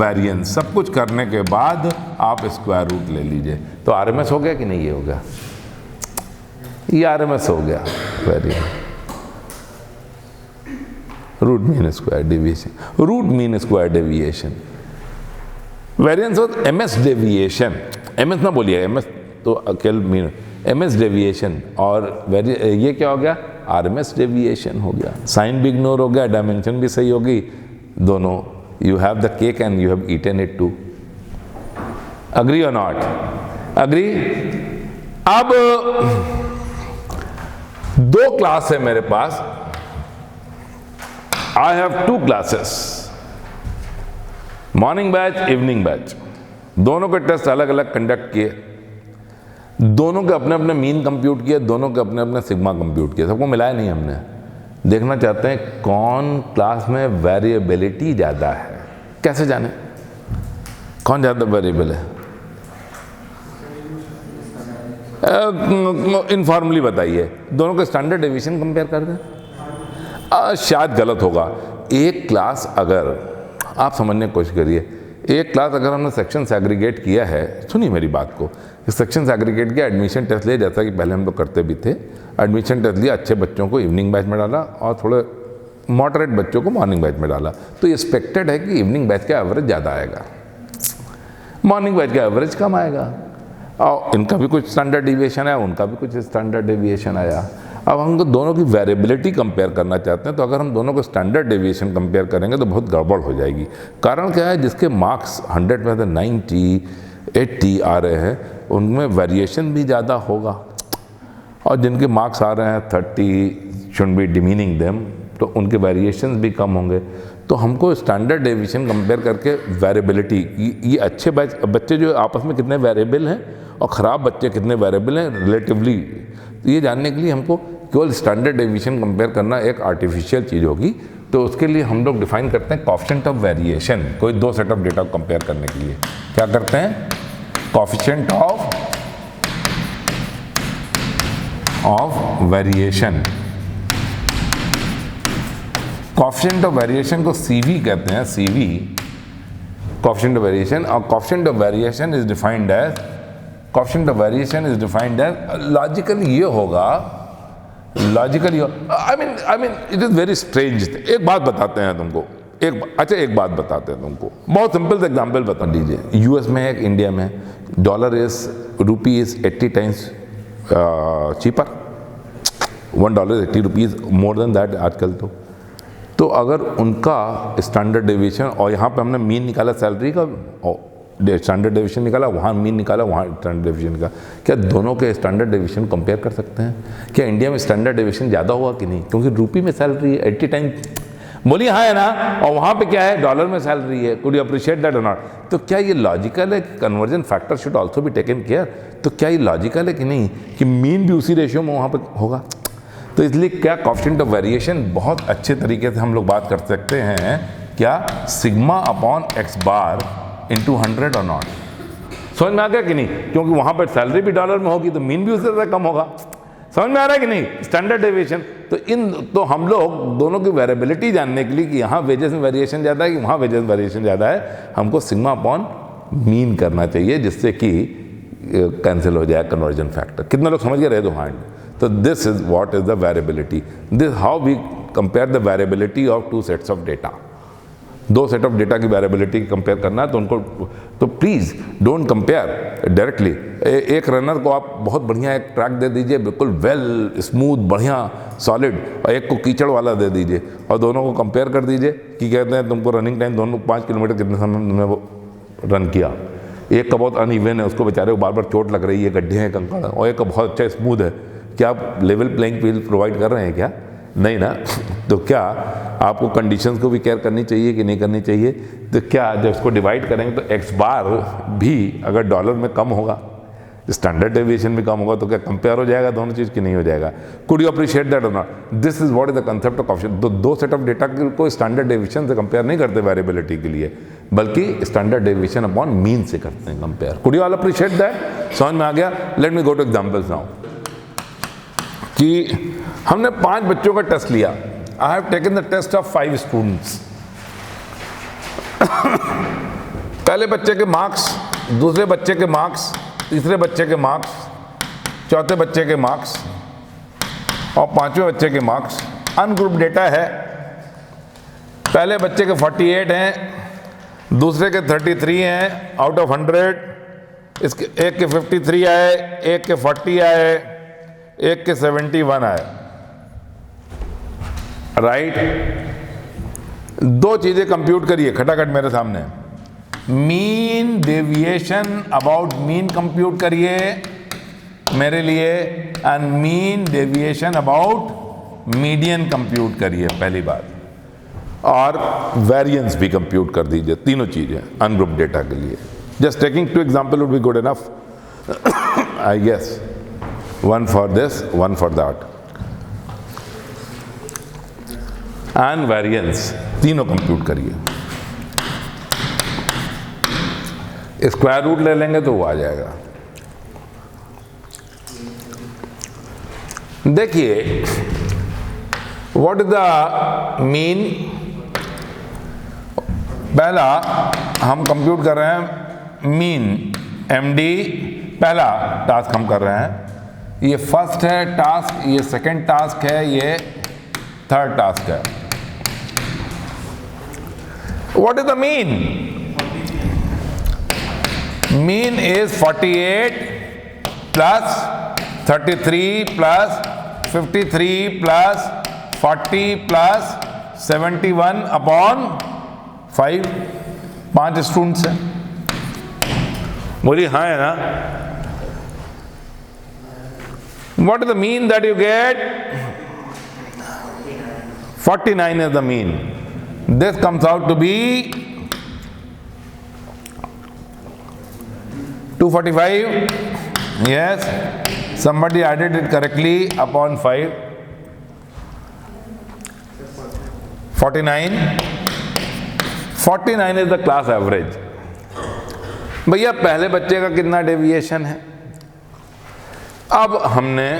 variance. सब कुछ करने के बाद आप स्क्वायर रूट ले लीजिए। तो आरएमएस हो गया कि नहीं? ये हो गया, ये आरएमएस हो गया variance. Root mean square deviation, root mean square deviation. Variance of MS deviation, MS ना बोलिए, MS तो अकेले मीन, MS डेविएशन और ये क्या हो गया, RMS डेविएशन हो गया। साइन भी इग्नोर हो गया, डायमेंशन भी सही होगी, दोनों। You have the cake and you have eaten it too. Agree और नॉट? अग्री। अब 2 क्लास है मेरे पास, I have 2 classes, morning batch, evening batch. दोनों के टेस्ट अलग अलग कंडक्ट किए, दोनों के अपने अपने मीन कंप्यूट किए, दोनों के अपने अपने सिग्मा कंप्यूट किए, सबको मिलाया नहीं हमने। देखना चाहते हैं कौन क्लास में वेरिएबिलिटी ज़्यादा है। कैसे जाने कौन ज़्यादा वेरिएबल है? इनफॉर्मली बताइए, दोनों के स्टैंडर्ड डेविएशन कंपेयर कर दें। शायद गलत होगा। एक क्लास अगर आप समझने की कोशिश करिए, एक क्लास अगर हमने सेक्शन एग्रीगेट किया है, सुनिए मेरी बात को, सेक्शन एग्रीगेट किया, एडमिशन टेस्ट लिए, जैसा कि पहले हम लोग करते भी थे, एडमिशन टेस्ट लिया, अच्छे बच्चों को इवनिंग बैच में डाला और थोड़े मॉडरेट बच्चों को मॉर्निंग बैच में डाला, तो एक्सपेक्टेड है कि इवनिंग बैच का एवरेज ज़्यादा आएगा, मॉर्निंग बैच का एवरेज कम आएगा। और इनका भी कुछ स्टैंडर्ड डेविएशन है, उनका भी कुछ स्टैंडर्ड डेविएशन आया। अब हम तो दोनों की वेरिएबिलिटी कंपेयर करना चाहते हैं, तो अगर हम दोनों को स्टैंडर्ड डेविएशन कंपेयर करेंगे तो बहुत गड़बड़ हो जाएगी। कारण क्या है, जिसके मार्क्स 100 में से 90, 80 आ रहे हैं, उनमें वेरिएशन भी ज़्यादा होगा, और जिनके मार्क्स आ रहे हैं 30 शुड बी डिमीनिंग देम, तो उनके वेरिएशंस भी कम होंगे। तो हमको स्टैंडर्ड डेविएशन कंपेयर करके वेरिएबिलिटी, ये अच्छे बच्चे जो आपस में कितने वेरिएबल हैं और ख़राब बच्चे कितने वेरिएबल हैं रिलेटिवली, ये जानने के लिए हमको केवल स्टैंडर्ड डेविएशन कंपेयर करना एक आर्टिफिशियल चीज़ होगी। तो उसके लिए हम लोग डिफाइन करते हैं कोएफिशिएंट ऑफ वेरिएशन, कोई 2 सेट ऑफ डेटा को कंपेयर करने के लिए क्या करते हैं, coefficient of variation. Coefficient of variation को CV कहते हैं, CV, कोएफिशिएंट ऑफ वेरिएशन। और coefficient of variation is defined as, coefficient of variation is defined as, logically ये होगा, logically I mean it is very strange. एक बात बताते हैं तुमको, एक बात बताते हैं तुमको, बहुत सिंपल से एग्जांपल बता दीजिए। US में है, इंडिया में, रुपी is 80 times cheaper, $1 80 rupees more than that आजकल। तो अगर उनका स्टैंडर्ड डेविएशन, और यहाँ पे हमने मीन निकाला सैलरी का, स्टैंडर्ड डेविएशन निकाला, वहाँ मीन निकाला, वहाँ स्टैंडर्ड डेविएशन का, क्या दोनों के स्टैंडर्ड डेविएशन कंपेयर कर सकते हैं? क्या इंडिया में स्टैंडर्ड डेविएशन ज़्यादा हुआ कि नहीं? क्योंकि रुपी में सैलरी है 80 टाइम्स, बोलिए हाँ है ना, और वहाँ पे क्या है, डॉलर में सैलरी है। कुड यू अप्रिशिएट दैट और नॉट? तो क्या ये लॉजिकल है कि conversion factor should also be taken care? तो क्या ये लॉजिकल है कि नहीं कि मीन भी उसी रेशियो में वहाँ पे होगा? तो इसलिए क्या कोएफिशिएंट ऑफ वेरिएशन बहुत अच्छे तरीके से हम लोग बात कर सकते हैं, क्या sigma upon x bar into 100 और नॉट? समझ में आ गया कि नहीं? क्योंकि वहाँ पर सैलरी भी डॉलर में होगी तो मीन भी उससे ज़्यादा कम होगा। समझ में आ रहा है कि नहीं? Standard deviation. तो हम लोग दोनों की वेरिएबिलिटी जानने के लिए कि यहाँ वेजेस में वेरिएशन ज़्यादा है कि वहाँ वेजेस में वेरिएशन ज़्यादा है, हमको सिग्मा अपॉन मीन करना चाहिए, जिससे कि कैंसिल हो जाए कन्वर्जन फैक्टर। कितने लोग समझ गए? रहे दो हैंड। तो this is what is the variability, this how we compare the variability of 2 sets of data. 2 set of data की वेरिएबिलिटी कंपेयर करना है तो उनको, तो प्लीज़ डोंट कंपेयर डायरेक्टली। एक रनर को आप बहुत बढ़िया एक ट्रैक दे दीजिए, बिल्कुल वेल स्मूथ बढ़िया सॉलिड, और एक को कीचड़ वाला दे दीजिए और दोनों को कंपेयर कर दीजिए कि कहते हैं तुमको रनिंग टाइम दोनों 5 किलोमीटर कितने समय में वो रन किया। एक का बहुत अनइवन है, उसको बेचारे को बार बार चोट लग रही है, गड्ढे हैं, कंकड़, और एक का बहुत अच्छा स्मूथ है। क्या आप लेवल प्लेइंग फील्ड प्रोवाइड कर रहे हैं क्या? नहीं ना। तो क्या आपको कंडीशंस को भी केयर करनी चाहिए कि नहीं करनी चाहिए? तो क्या जब इसको डिवाइड करेंगे तो x बार भी अगर डॉलर में कम होगा, स्टैंडर्ड डेविएशन भी कम होगा, तो क्या कंपेयर हो जाएगा दोनों चीज़ की? नहीं हो जाएगा। कुड यू अप्रिशिएट दैट और not? This is what is the concept of coefficient. 2 set of data को स्टैंडर्ड डेविएशन से कंपेयर नहीं करते वेरिएबिलिटी के लिए, बल्कि स्टैंडर्ड डेविएशन अपॉन मीन से करते हैं compare. Could you all appreciate that? समझ में आ गया? Let me go to examples now. कि हमने 5 बच्चों का टेस्ट लिया। I have taken the test of 5 students. पहले बच्चे के मार्क्स, दूसरे बच्चे के मार्क्स, तीसरे बच्चे के मार्क्स, चौथे बच्चे के मार्क्स और 5वें बच्चे के मार्क्स। अनग्रुप डेटा है। पहले बच्चे के 48 हैं, दूसरे के 33 हैं आउट ऑफ 100, इसके एक के 53 आए, एक के 40 आए, एक के 71 आए, राइट। दो चीजें कंप्यूट करिए खटाखट मेरे सामने। Mean deviation about mean compute करिए मेरे लिए, and mean deviation about median compute करिए पहली बात, और वेरिएंस भी कंप्यूट कर दीजिए, तीनों चीजें अनग्रुप डेटा के लिए। Just taking two example would be good enough, I guess, one for this, one for that, and variance तीनों कंप्यूट करिए। स्क्वायर रूट ले लेंगे तो वो आ जाएगा। देखिए, व्हाट इज द मीन। पहला हम कंप्यूट कर रहे हैं मीन, एमडी पहला टास्क हम कर रहे हैं। ये फर्स्ट है टास्क, ये सेकंड टास्क है, ये थर्ड टास्क है। What is the mean? Mean is 48 plus 33 plus 53 plus 40 plus 71 upon 5। 5 students हैं, बोलिए हाँ है ना। What is the mean that you get? 49 is the mean. This comes out to be 245. Yes, somebody added it correctly upon 5. 49. 49 is the class average. भैया पहले बच्चे का कितना डेविएशन है? अब हमने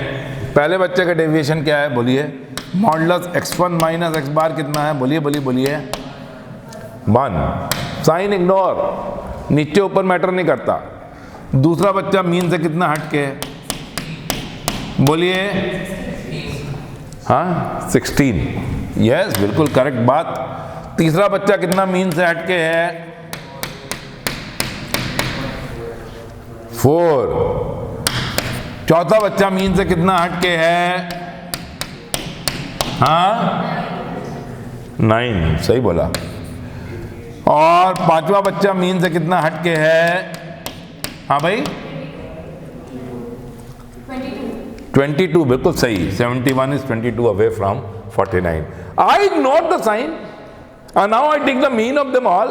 पहले बच्चे का डेविएशन क्या है बोलिए? मॉडुलस x1 माइनस x बार कितना है? बोलिए बोलिए बोलिए। 1। साइन इग्नोर, नीचे ऊपर मैटर नहीं करता। दूसरा बच्चा मीन से कितना हटके है? बोलिए। हाँ 16। यस बिल्कुल करेक्ट बात। तीसरा बच्चा कितना मीन से हटके है? 4। चौथा बच्चा मीन से कितना हटके है? हाँ 9, सही बोला। और पांचवा बच्चा मीन से कितना हटके है? हाँ भाई 22, बिल्कुल सही। 71 is 22 away from 49. I ignored the sign and now I take the mean of them all.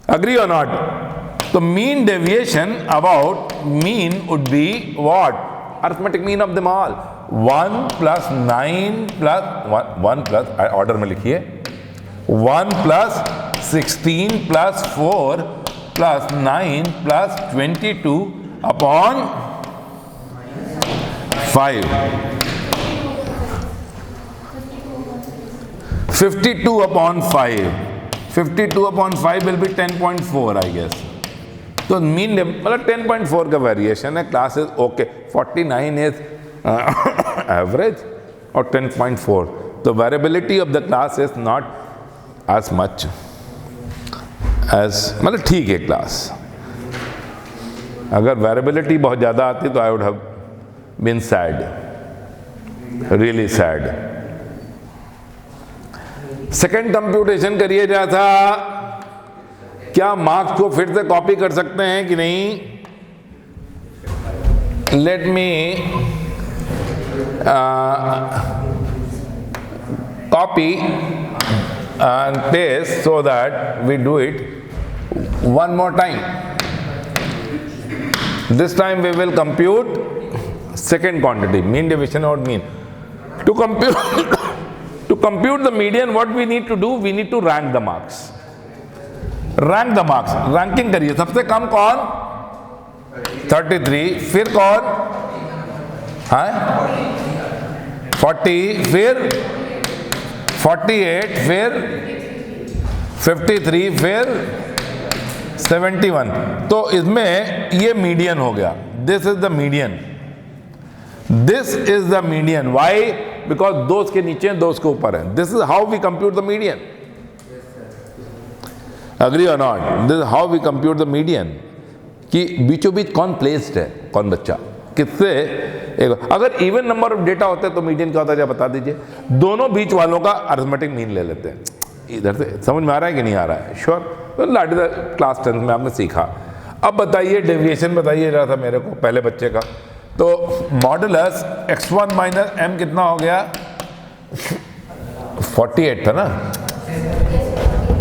Agree or not? So mean deviation about mean would be what? Arithmetic mean of them all. 1 plus 9 plus 1 plus order में लिखिए 1 plus 16 plus 4 plus 9 plus 22 upon 5. 52 upon 5. 52 upon 5 will be 10.4 I guess. तो mean मतलब 10.4 का variation है। Class is okay. 49 is average और 10.4, तो variability of the class is not as much as, मतलब ठीक है क्लास। अगर वेरिएबिलिटी बहुत ज़्यादा आती तो I would have been sad, really sad. Second computation करिए जरा था। क्या मार्क्स को फिर से कॉपी कर सकते हैं कि नहीं? Let me copy and paste so that we do it one more time. This time we will compute second quantity, mean division or mean. To compute the median, what we need to do? We need to rank the marks. Rank the marks. Ranking करिए। सबसे कम कौन? 33। फिर कौन? हाँ 40, फिर 48, फिर 53, फिर 71। तो इसमें ये मीडियन हो गया। This is the median. This is the median. Why? Because दोस्त के नीचे हैं, दोस्त के ऊपर है। This is how we compute the median. Agree और not? This how we compute the median, कि बीचों बीच कौन प्लेस्ड है, कौन बच्चा किससे। एक अगर इवन नंबर ऑफ डेटा होते तो मीडियन क्या होता है बता दीजिए। दोनों बीच वालों का अरिथमेटिक मीन ले लेते हैं। इधर से समझ में आ रहा है कि नहीं आ रहा है? श्योर, लाट क्लास 10 में आपने सीखा। अब बताइए डेविएशन बताइए रहा था मेरे को पहले बच्चे का। तो मॉडुलस x1 माइनस m कितना हो गया? 48 था ना?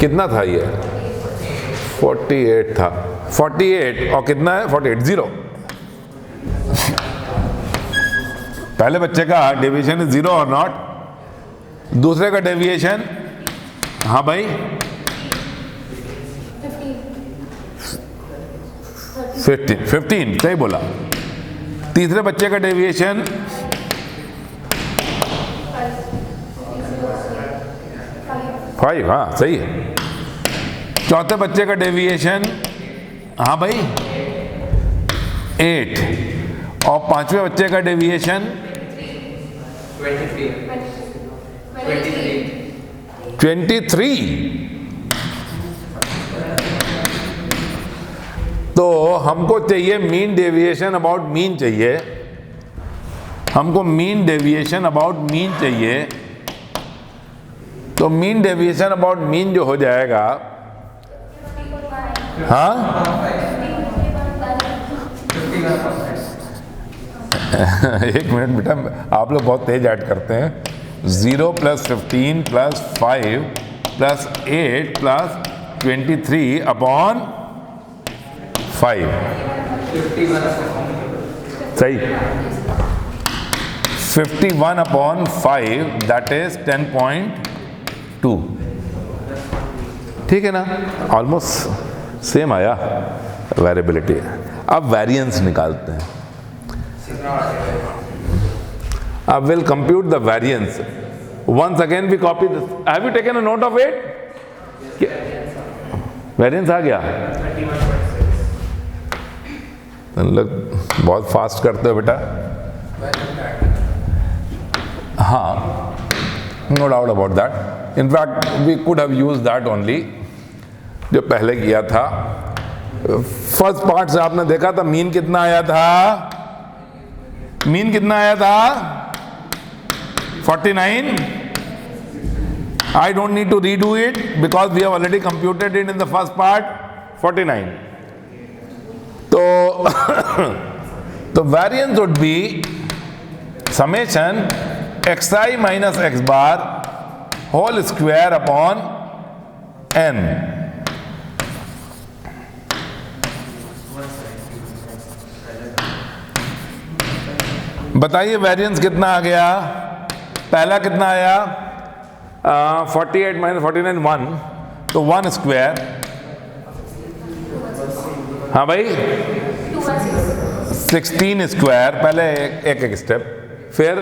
कितना था ये? 48 था। 48 और कितना है? 48 0। पहले बच्चे का डेविएशन इज 0 और नॉट? दूसरे का डेविएशन, हाँ भाई 15 सही बोला। तीसरे बच्चे का डेविएशन 5, हाँ सही है। चौथे बच्चे का डेविएशन, हाँ भाई 8, और पांचवें बच्चे का डेविएशन 23। तो हमको चाहिए मीन डेविएशन अबाउट मीन चाहिए, हमको मीन डेविएशन अबाउट मीन चाहिए। तो मीन डेविएशन अबाउट मीन जो हो जाएगा, हाँ एक मिनट बेटा, आप लोग बहुत तेज ऐड करते हैं। 0 + 15 + 5 + 8 + 23 अपॉन 5, सही। 51 अपॉन 5 दैट इज 10.2, ठीक है ना? ऑलमोस्ट सेम आया वेरिएबिलिटी। अब वेरिएंस निकालते हैं। I will compute the variance. Once again we copy this. Have you taken a note of it? Variance आ गया? लोग बहुत फास्ट करते हो बेटा। हाँ, no doubt about that. In fact, we could have used that only. जो पहले किया था, फर्स्ट पार्ट से आपने देखा था मीन कितना आया था? मीन कितना आया था? 49. I don't need to redo it because we have already computed it in the first part. 49. तो variance would be summation xi minus x bar whole square upon n. बताइए वेरिएंस कितना आ गया? पहला कितना आया? 48 - 49 1, तो 1 स्क्वायर, हाँ भाई 16 स्क्वायर, पहले एक स्टेप, फिर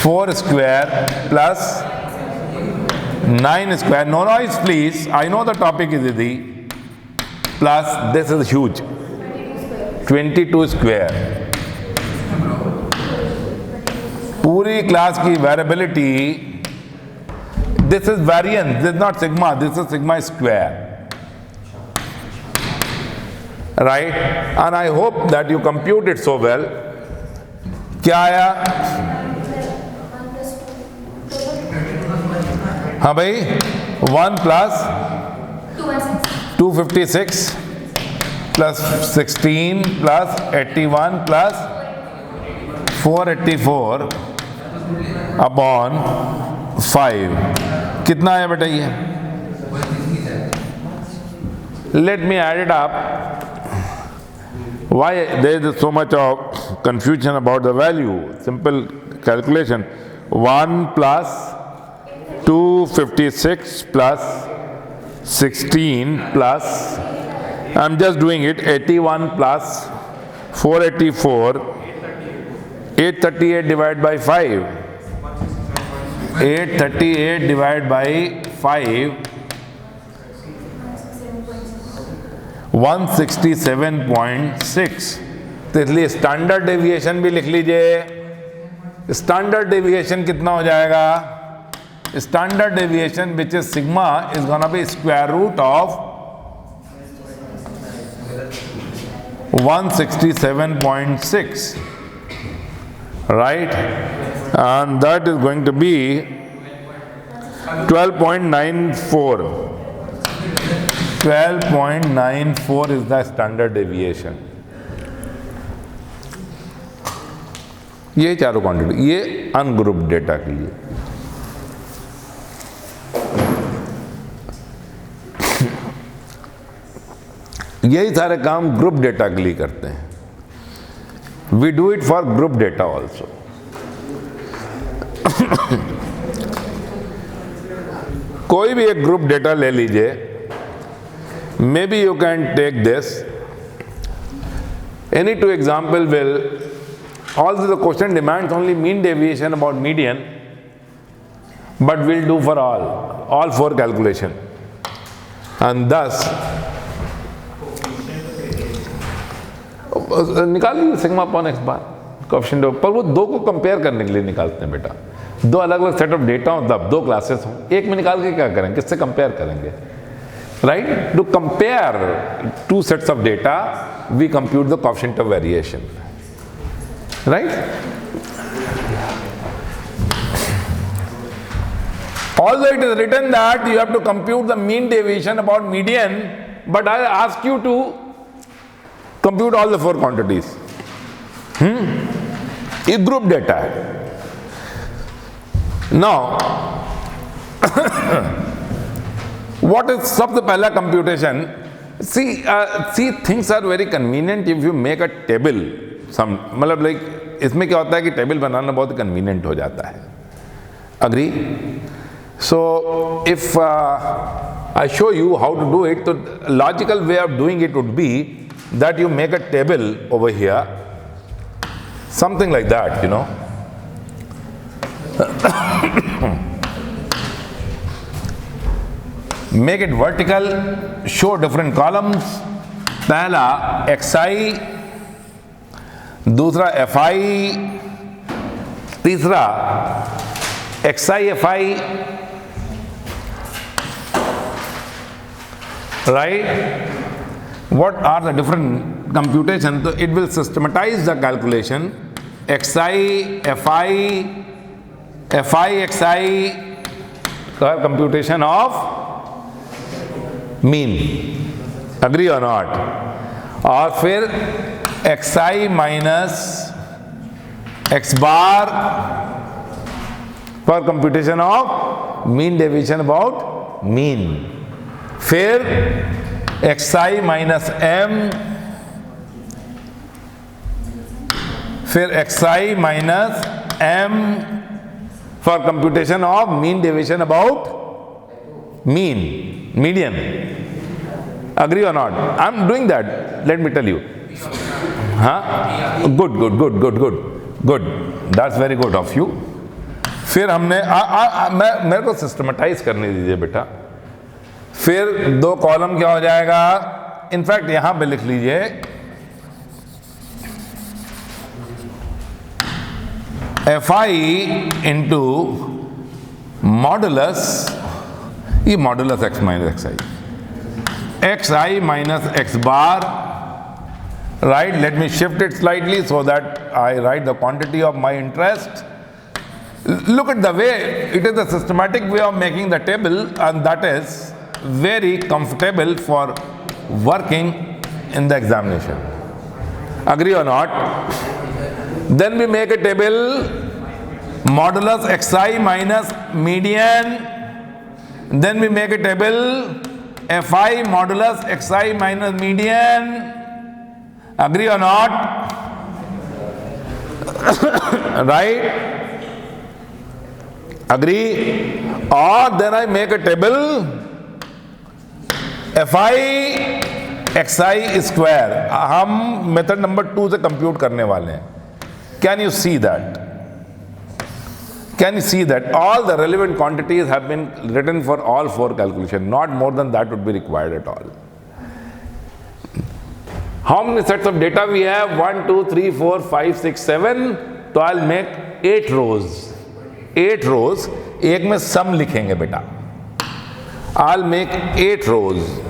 4 square plus 9 square, no noise please, I know the topic is easy, plus this is huge 22 square. पूरी क्लास की variability, this is variance, this is not sigma, this is sigma square, right? And I hope that you compute it so well. क्या आया? हाँ भाई 1 + 256 + 16 + 81 + 484 upon 5, कितना आया बेटा ये? Let me add it up. Why there is so much of confusion about the value? Simple calculation. 1 + 256 + 16 + I'm just doing it, 81 + 484, 838 divided by 5. 838 divided by 5, 167.6। तो इसलिए स्टैंडर्ड डेविएशन भी लिख लीजिए। स्टैंडर्ड डेविएशन कितना हो जाएगा? standard deviation, which is sigma, is gonna be square root of 167.6, right? And that is going to be 12.94. 12.94 is the standard deviation. ये चारों क्वांटिटी, ये अनग्रुप्ड डेटा के लिए. यही सारे काम ग्रुप डेटा के लिए करते हैं. We do it for group data also. कोई भी एक ग्रुप डेटा ले लीजिए. May be you can take this. Any two example will, although the question demands only mean deviation about median, but we'll do for all four calculation. And thus, निकालिए sigma upon x बार coefficient, पर वो दो को compare करने के लिए निकालते हैं बेटा. दो अलग अलग सेट ऑफ डेटा हो, तब दो क्लासेस हों, एक में निकाल के क्या करेंगे, किससे कंपेयर करेंगे, right? To compare two sets of data we compute the coefficient of variation, right? Although it is written that you have to compute the mean deviation about median, but I ask you to compute all the four quantities. ये group data है. Now, what is सबसे पहला computation? See, things are very convenient if you make a table. मतलब like इसमें क्या होता है कि टेबल बनाना बहुत कन्वीनियंट हो जाता है. Agree? So if I show you how to do it, तो logical way of doing it would be that you make a table over here, something like that, you know. Make it vertical, show different columns. पहला xi, दूसरा fi, तीसरा xi fi, right? What are the different computations? So it will systematize the calculation. xi fi xi computation of mean. Agree or not? और फिर xi minus x bar for computation of mean deviation about mean. फिर xi minus m, फिर xi minus m for computation of mean deviation about median. Agree or not? I'm doing that. Let me tell you. हाँ, good. That's very good of you. फिर हमने मेरे को systematise करने दीजिए बेटा. फिर दो कॉलम क्या हो जाएगा, इनफैक्ट यहां पे लिख लीजिए fi इंटू मॉडुलस, ये modulus x minus xi minus x bar, right? Let me shift it slightly so that I write the quantity of my interest. Look at the way, it is a systematic way of making the table, and that is very comfortable for working in the examination. Agree or not? Then we make a table, modulus xi minus median. Then we make a table, fi modulus xi minus median. Agree or not? Right? Agree? Or then I make a table, fi xi square. हम method number 2 से compute करने वाले हैं. Can you see that? Can you see that all the relevant quantities have been written for all four calculations? Not more than that would be required at all. How many sets of data we have? 1, 2, 3, 4, 5, 6, 7. So I'll make 8 rows. 8 rows, एक में सम लिखेंगे बेटा. I'll make 8 rows.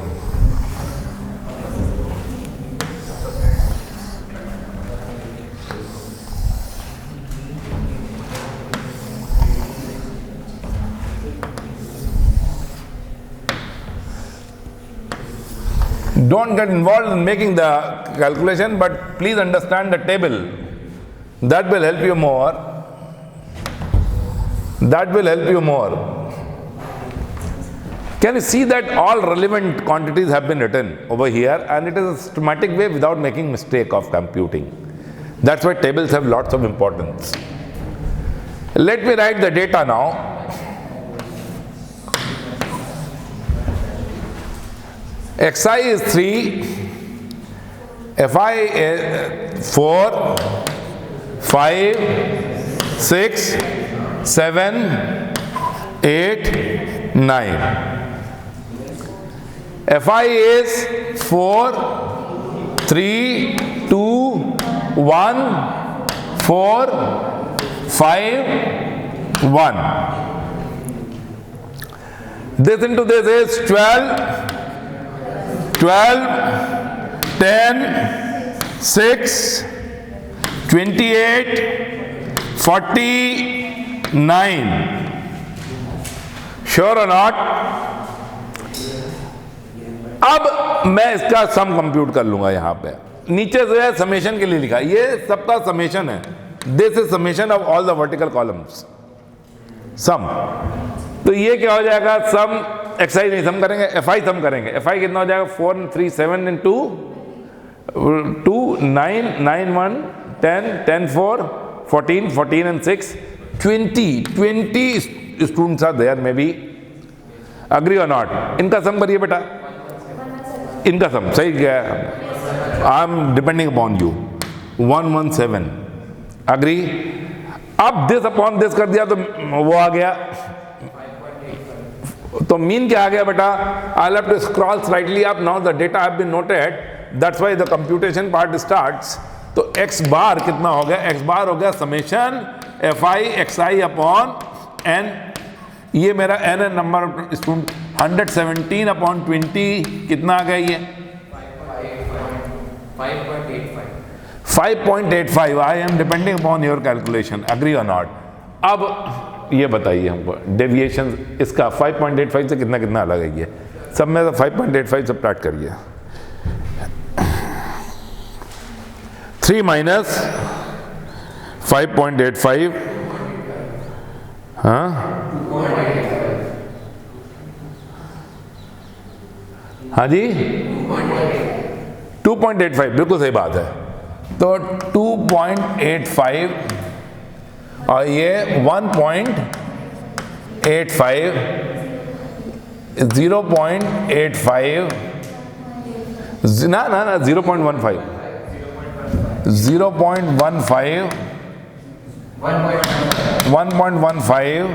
Don't get involved in making the calculation, but please understand the table. That will help you more. That will help you more. Can you see that all relevant quantities have been written over here, and it is a systematic way without making mistake of computing. That's why tables have lots of importance. Let me write the data now. Xi is 3, Fi is 4, 5, 6, 7, 8, 9. Fi is 4, 3, 2, 1, 4, 5, 1. This into this is 12, 10, 6, 28, 49. Sure or not? अब मैं इसका सम compute कर लूंगा. यहां पे नीचे जो है समेशन के लिए लिखा है, ये सबका समेशन है. This is summation of all the vertical columns. Sum. तो ये क्या हो जाएगा? सम एक्सआई नहीं सम करेंगे, एफआई सम करेंगे. एफआई कितना हो जाएगा? 4 3 7 and 2 9 9 1 10 10 4 14 14 and 6 20 students are there maybe. Agree or not? इनका सम करिए बेटा. इनका सम सही क्या है? I am depending upon you. 117. Agree. अब दिस अपॉन दिस कर दिया तो वो आ गया. तो मीन क्या आ गया बेटा? I'll have to scroll slightly up. Now the data have been noted. That's why the computation part starts. तो x बार कितना हो गया? x बार हो गया summation fi xi upon n. ये मेरा n नंबर स्टूडेंट 117 अपॉन 20 कितना आ गया? ये 5.85. I am depending upon your calculation. Agree or not? अब ये बताइए हमको डेविएशन इसका 5.85 से कितना कितना अलग है. ये सब में से 5.85 सब्ट्रैक्ट करिए. 3 minus 5.85. हाँ हाँ जी 2.85 बिल्कुल सही बात है. तो 2.85 और ये 1.85 0.85 ना 0.15 0.15 1.15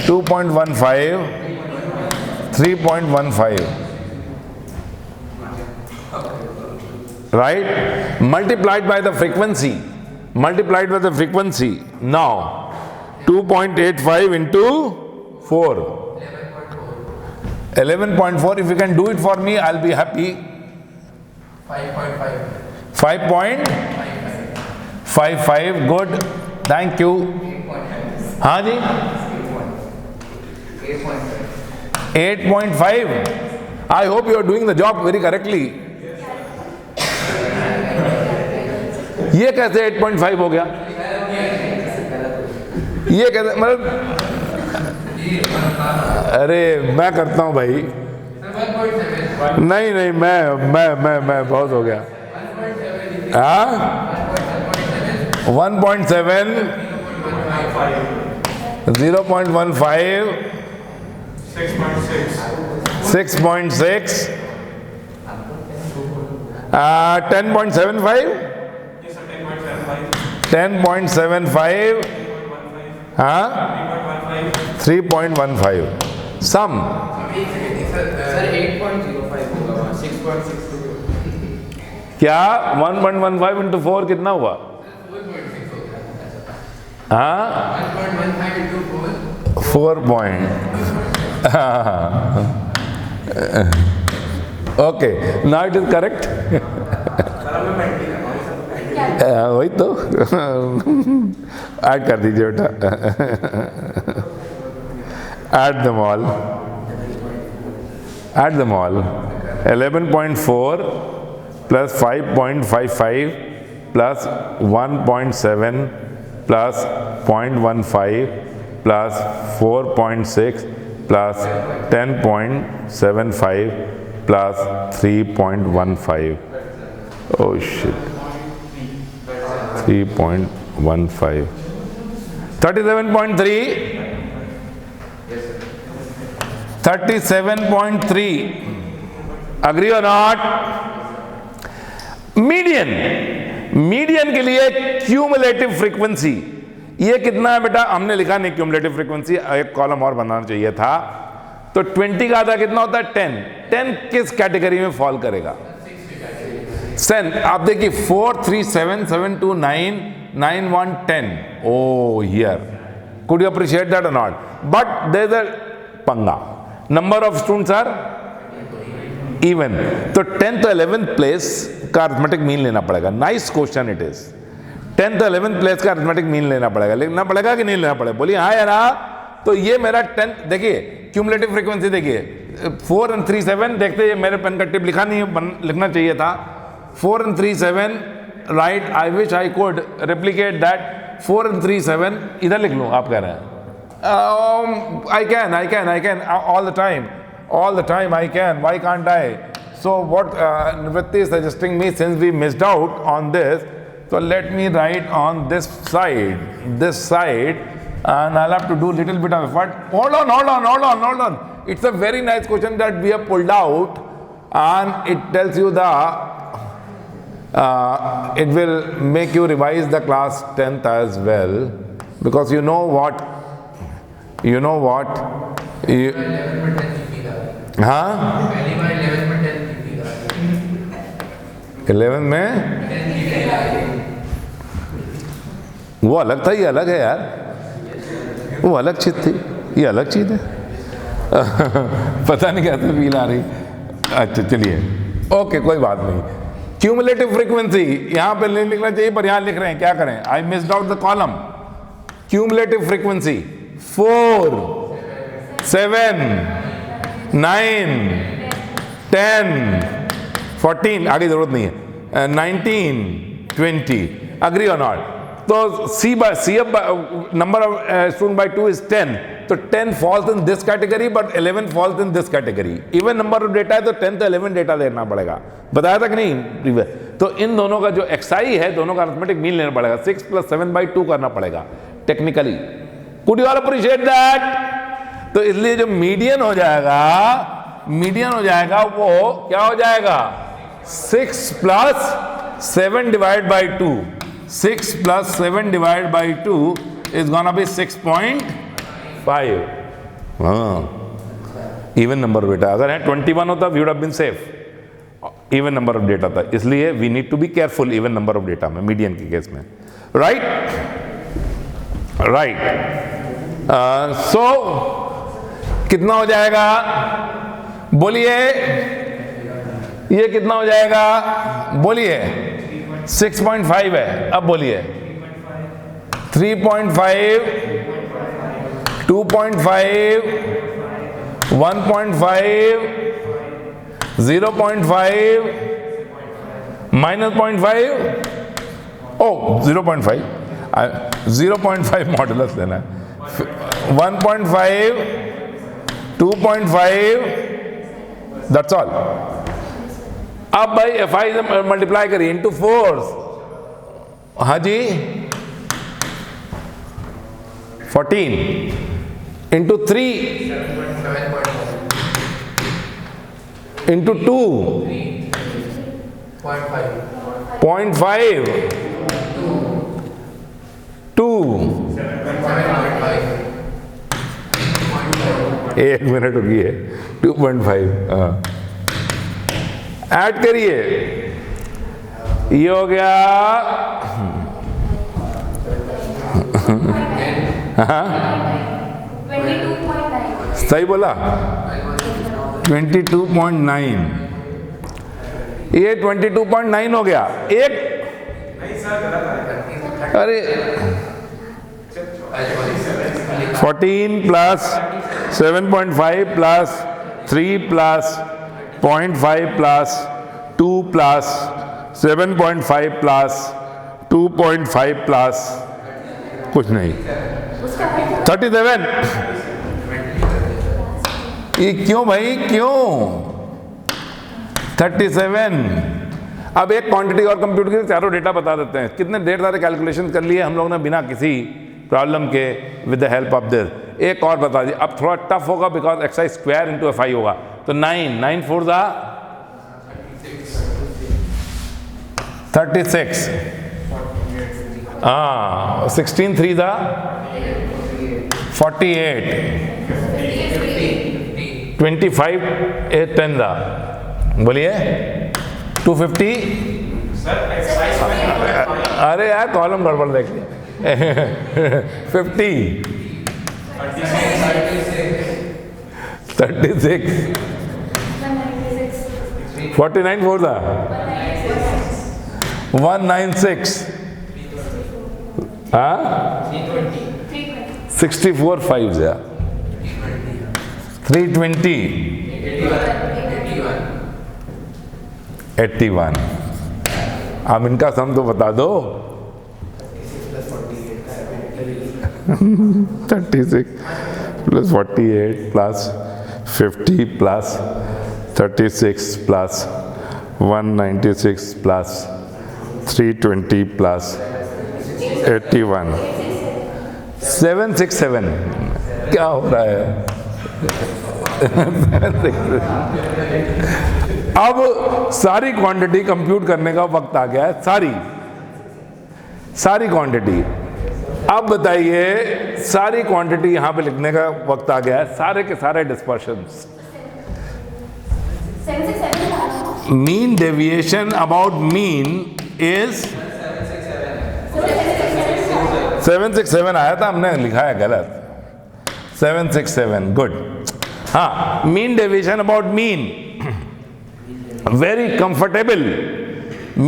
2.15 3.15 right, multiplied by the frequency. Now 2.85 into 4 11.4. If you can do it for me, I'll be happy. 5.55. Good, thank you. हाँ जी 8.5. I hope you are doing the job very correctly. ये कैसे 8.5 हो गया? ये कैसे? मतलब अरे मैं करता हूँ भाई. नहीं मैं बहुत हो गया. हाँ 1.7 0.15 6.6 10.75 10.75 हाँ 3.15 सम. क्या 1.15 into 4 कितना हुआ? हाँ 1.15 into 4. 4 point, okay now it is correct. वही तो ऐड कर दीजिए बेटा, add them all, 11.4 plus 5.55 plus 1.7 plus 0.15 plus 4.6 plus 10.75 plus 3.15, oh shit, 3.15, 37.3, 37.3, agree or not? Median के लिए क्यूमुलेटिव फ्रीक्वेंसी ये कितना है बेटा? हमने लिखा नहीं क्यूमुलेटिव फ्रीक्वेंसी, एक कॉलम और बनाना चाहिए था। तो 20 का आधा कितना होता है? 10। 10 किस कैटेगरी में फॉल करेगा? सेन आप देखिए 4 3 7 7 2 9 9 1 10, oh here could you appreciate that or not? But there is a पंगा, number of students are even, तो 10th 11th प्लेस का अरिथमेटिक मीन लेना पड़ेगा। Nice question it is. 10th 11th place का अरिथमेटिक मीन लेना पड़ेगा कि नहीं लेना पड़ेगा? बोलिए हाँ या ना। तो ये मेरा 10, देखिए क्यूमुलेटिव फ्रीक्वेंसी देखिए 4 and 3 7, देखते ये मेरे पेन का टिप लिखा नहीं है, लिखना चाहिए था 4 and 3 7, right. I wish I could replicate that 4 and 3 7, इधर लिख लूँ, आप कह रहे हैं I can all the time I can, why can't I? So what Nritti is suggesting me, since we missed out on this, so let me write on this side, and I'll have to do little bit of effort. Hold on, it's a very nice question that we have pulled out, and it tells you it will make you revise the class 10th as well, because you know what हाँ 11 में वो अलग था, ये अलग है यार, वो अलग चीज थी, ये अलग चीज है। पता नहीं कैसे फील आ रही। अच्छा चलिए, ओके कोई बात नहीं। क्यूमुलेटिव फ्रीक्वेंसी यहां पे नहीं लिखना चाहिए, पर यहां लिख रहे हैं, क्या करें? I missed out the column. Cumulative frequency 4 7 9 10 14, आगे जरूरत नहीं है, 19 20, अग्री और नॉट? तो C number of student by 2 is 10, तो 10 falls in this category but 11 falls in this category। even number of data है तो 10 तो 11 डेटा देना पड़ेगा, बताया था कि नहीं? तो इन दोनों का जो xi है, दोनों का अरिथमेटिक मीन लेना पड़ेगा, 6 + 7 by 2 करना पड़ेगा technically. Could you all appreciate that? तो इसलिए जो मीडियन हो जाएगा वो क्या हो जाएगा? 6 + 7 divided by 2, 6 + 7 divided by 2 is gonna be 6.5। हाँ, इवन नंबर बेटा, अगर है 21 होता we would have been safe. Even number of data था, इसलिए we need to be careful even number of data में, मीडियन के केस में, राइट। सो कितना हो जाएगा? बोलिए, ये कितना हो जाएगा? बोलिए। 6.5 है, अब बोलिए। 3.5 2.5 1.5 0.5 -0.5, ओ 0.5, 0.5 मॉडुलस लेना है। 1.5 2.5, दैट्स ऑल। अब भाई FI से मल्टीप्लाई करिए इंटू 4, हाँ जी 14 इंटू 3 इंटू 2 0.5 2, एक मिनट रुकिए, 2.5 ऐड करिए, ये हो गया हाँ 22.9 सही बोला 22.9। ये 22.9 हो गया। एक अरे 14 plus 7.5 plus 3 plus 0.5 plus 2 plus 7.5 plus 2.5 plus कुछ नहीं 37। ये क्यों भाई क्यों 37? अब एक क्वांटिटी और कंप्यूट करके चारों डेटा बता देते हैं। कितने ढेर सारे कैलकुलेशन कर लिए हम लोग ने बिना किसी प्रॉब्लम के with the help of this. एक और बता दिए। अब थोड़ा टफ होगा because x I square into F I होगा। तो 9 4 जा 36, हाँ 16 3 जा 48, 25 8 10 जा बोलिए 250। अरे यार कॉलम गड़बड़ देख लिया 50 36 49 4 था 196 हाँ 64 5 जा 320 81। अब इनका सम तो बता दो 36 plus 48 plus 50 plus 36 plus 196 plus 320 plus 81 767। क्या हो रहा है? अब सारी क्वांटिटी कंप्यूट करने का वक्त आ गया है। सारी क्वांटिटी। अब बताइए सारी क्वांटिटी यहां पे लिखने का वक्त आ गया है। सारे के सारे dispersions. Mean deviation about mean is 767 आया था, हमने लिखा है गलत 767। गुड। हाँ mean deviation about mean very comfortable.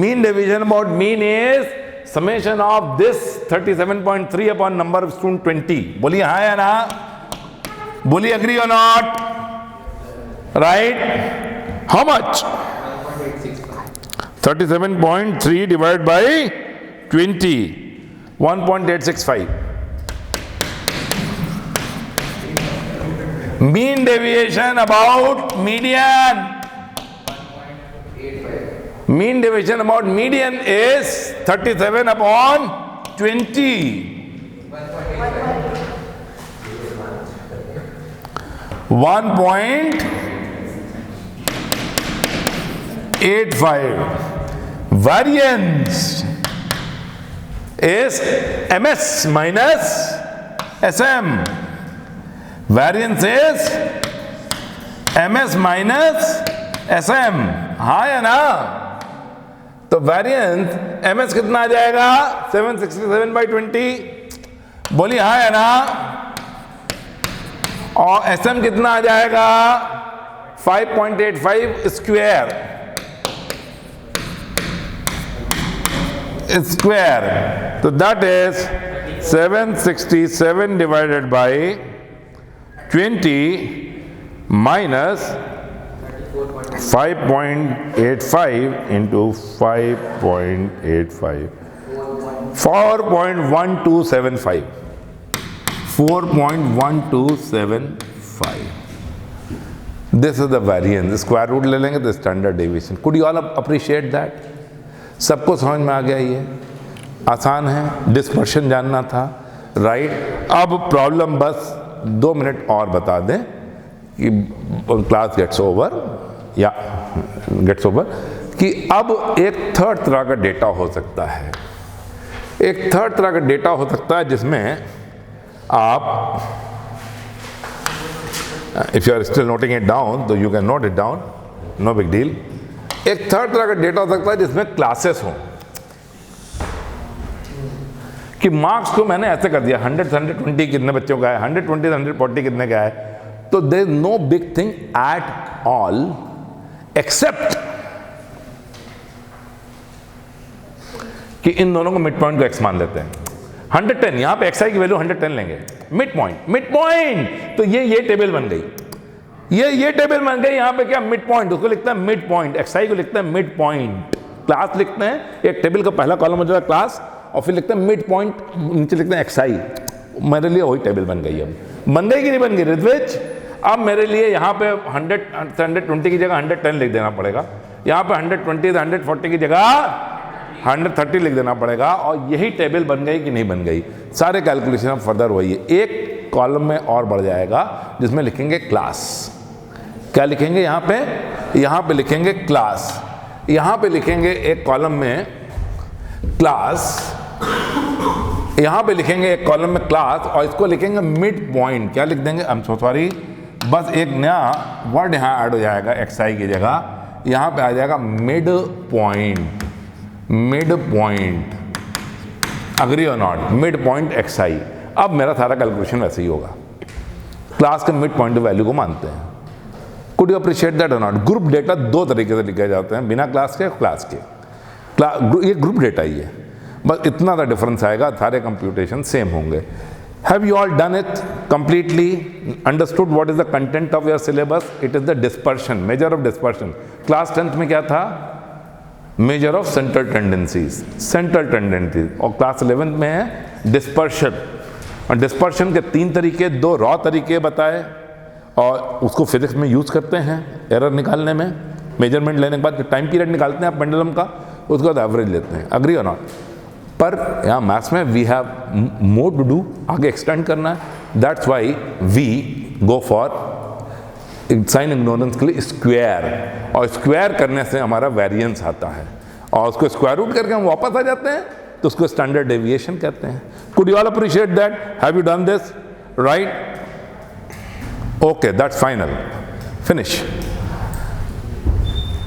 Mean deviation about mean is summation of this 37.3 upon number of student 20. बोलिए हाँ या ना? बोलिए agree or not? Right? How much? 37.3 divided by 20. 1.865. Mean deviation about median. Mean deviation about median is 37 upon 20. 1.85. Variance is MS minus SM. Variance is MS minus SM. हाँ या ना? तो variance MS कितना आ जाएगा 767/20। बोलिए हाँ या ना? और एसएम कितना आ जाएगा 5.85 स्क्वायर। तो that is 767 divided by 20 minus 5.85 into 5.85 4.1275 4.1275। This is the variance. Square root ले लेंगे तो standard deviation. Could you all appreciate that? सबको समझ में आ गया? ये आसान है। डिस्पर्शन जानना था, राइट? अब प्रॉब्लम बस 2 मिनट और बता दें कि क्लास गेट्स ओवर या गेट्स ओवर कि अब एक थर्ड तरह का डेटा हो सकता है। एक थर्ड तरह का डेटा हो सकता है जिसमें आप if you are still noting it down तो you can note it down, no big deal. एक थर्ड तरह का डेटा हो सकता है जिसमें क्लासेस हों कि मार्क्स को मैंने ऐसे कर दिया 100 से 120 कितने बच्चों का है, 120 से 140 कितने का है, तो there is no big thing at all except कि इन दोनों को मिड पॉइंट को एक्स मान लेते हैं। 110, यहां पे xi की वैल्यू 110 लेंगे, मिड पॉइंट, तो ये टेबल बन गई, ये टेबल बन गई। यहां पे क्या मिड पॉइंट, उसको लिखते हैं मिड पॉइंट, xi को लिखते हैं मिड पॉइंट, क्लास लिखते हैं, एक टेबल का पहला कॉलम हो जाता है क्लास, और फिर लिखते हैं मिड पॉइंट, नीचे लिखते हैं xi। मेरे लिए वही टेबल बन गई। अब बन गई कि नहीं बन गई रिजवेज? अब मेरे लिए यहाँ पे 100 से 120 की जगह 110 लिख देना पड़ेगा, यहाँ पे 120 से 140 की जगह 130 लिख देना पड़ेगा, और यही टेबल बन गई कि नहीं बन गई। सारे कैलकुलेशन अब फर्दर वही है, एक कॉलम में और बढ़ जाएगा जिसमें लिखेंगे क्लास। क्या लिखेंगे यहाँ पे लिखेंगे क्लास, यहाँ पे लिखेंगे एक कॉलम में क्लास, यहाँ पे लिखेंगे एक कॉलम में क्लास, और इसको लिखेंगे मिड पॉइंट। क्या लिख देंगे? आई एम सो सॉरी, बस एक नया वर्ड यहाँ ऐड हो जाएगा xi की जगह, यहाँ पे आ जाएगा मिड पॉइंट, अग्री और नॉट, मिड पॉइंट xi। अब मेरा सारा कैलकुलेशन वैसे ही होगा, क्लास के मिड पॉइंट वैल्यू को मानते हैं। कुड यू अप्रिशिएट दैट और नॉट? ग्रुप डेटा दो तरीके से लिखे जाते हैं, बिना क्लास के, क्लास के। ये ग्रुप डेटा ही है, बस इतना सा डिफरेंस आएगा, सारे कंप्यूटेशन सेम होंगे। Have you all done it completely understood what is the content of your syllabus? It is the dispersion, major of dispersion. Class 10th में क्या था? मेजर ऑफ सेंट्रल टेंडेंसीज, और क्लास 11th में है dispersion. और dispersion के 3 तरीके, 2 raw तरीके बताए, और उसको फिजिक्स में यूज करते हैं एरर निकालने में। मेजरमेंट लेने के बाद टाइम पीरियड निकालते हैं आप पेंडुलम का, उसके बाद एवरेज लेते हैं, अग्री और नॉट? पर यहाँ मैथ्स में we have more to do, आगे एक्सटेंड करना है। That's why we go for sign ignorance के लिए स्क्वायर, और स्क्वायर करने से हमारा वेरिएंस आता है, और उसको स्क्वायर रूट करके हम वापस आ जाते हैं, तो उसको स्टैंडर्ड डेविएशन कहते हैं। Could you all appreciate that? Have you done this? Right? Okay, that's final, finish.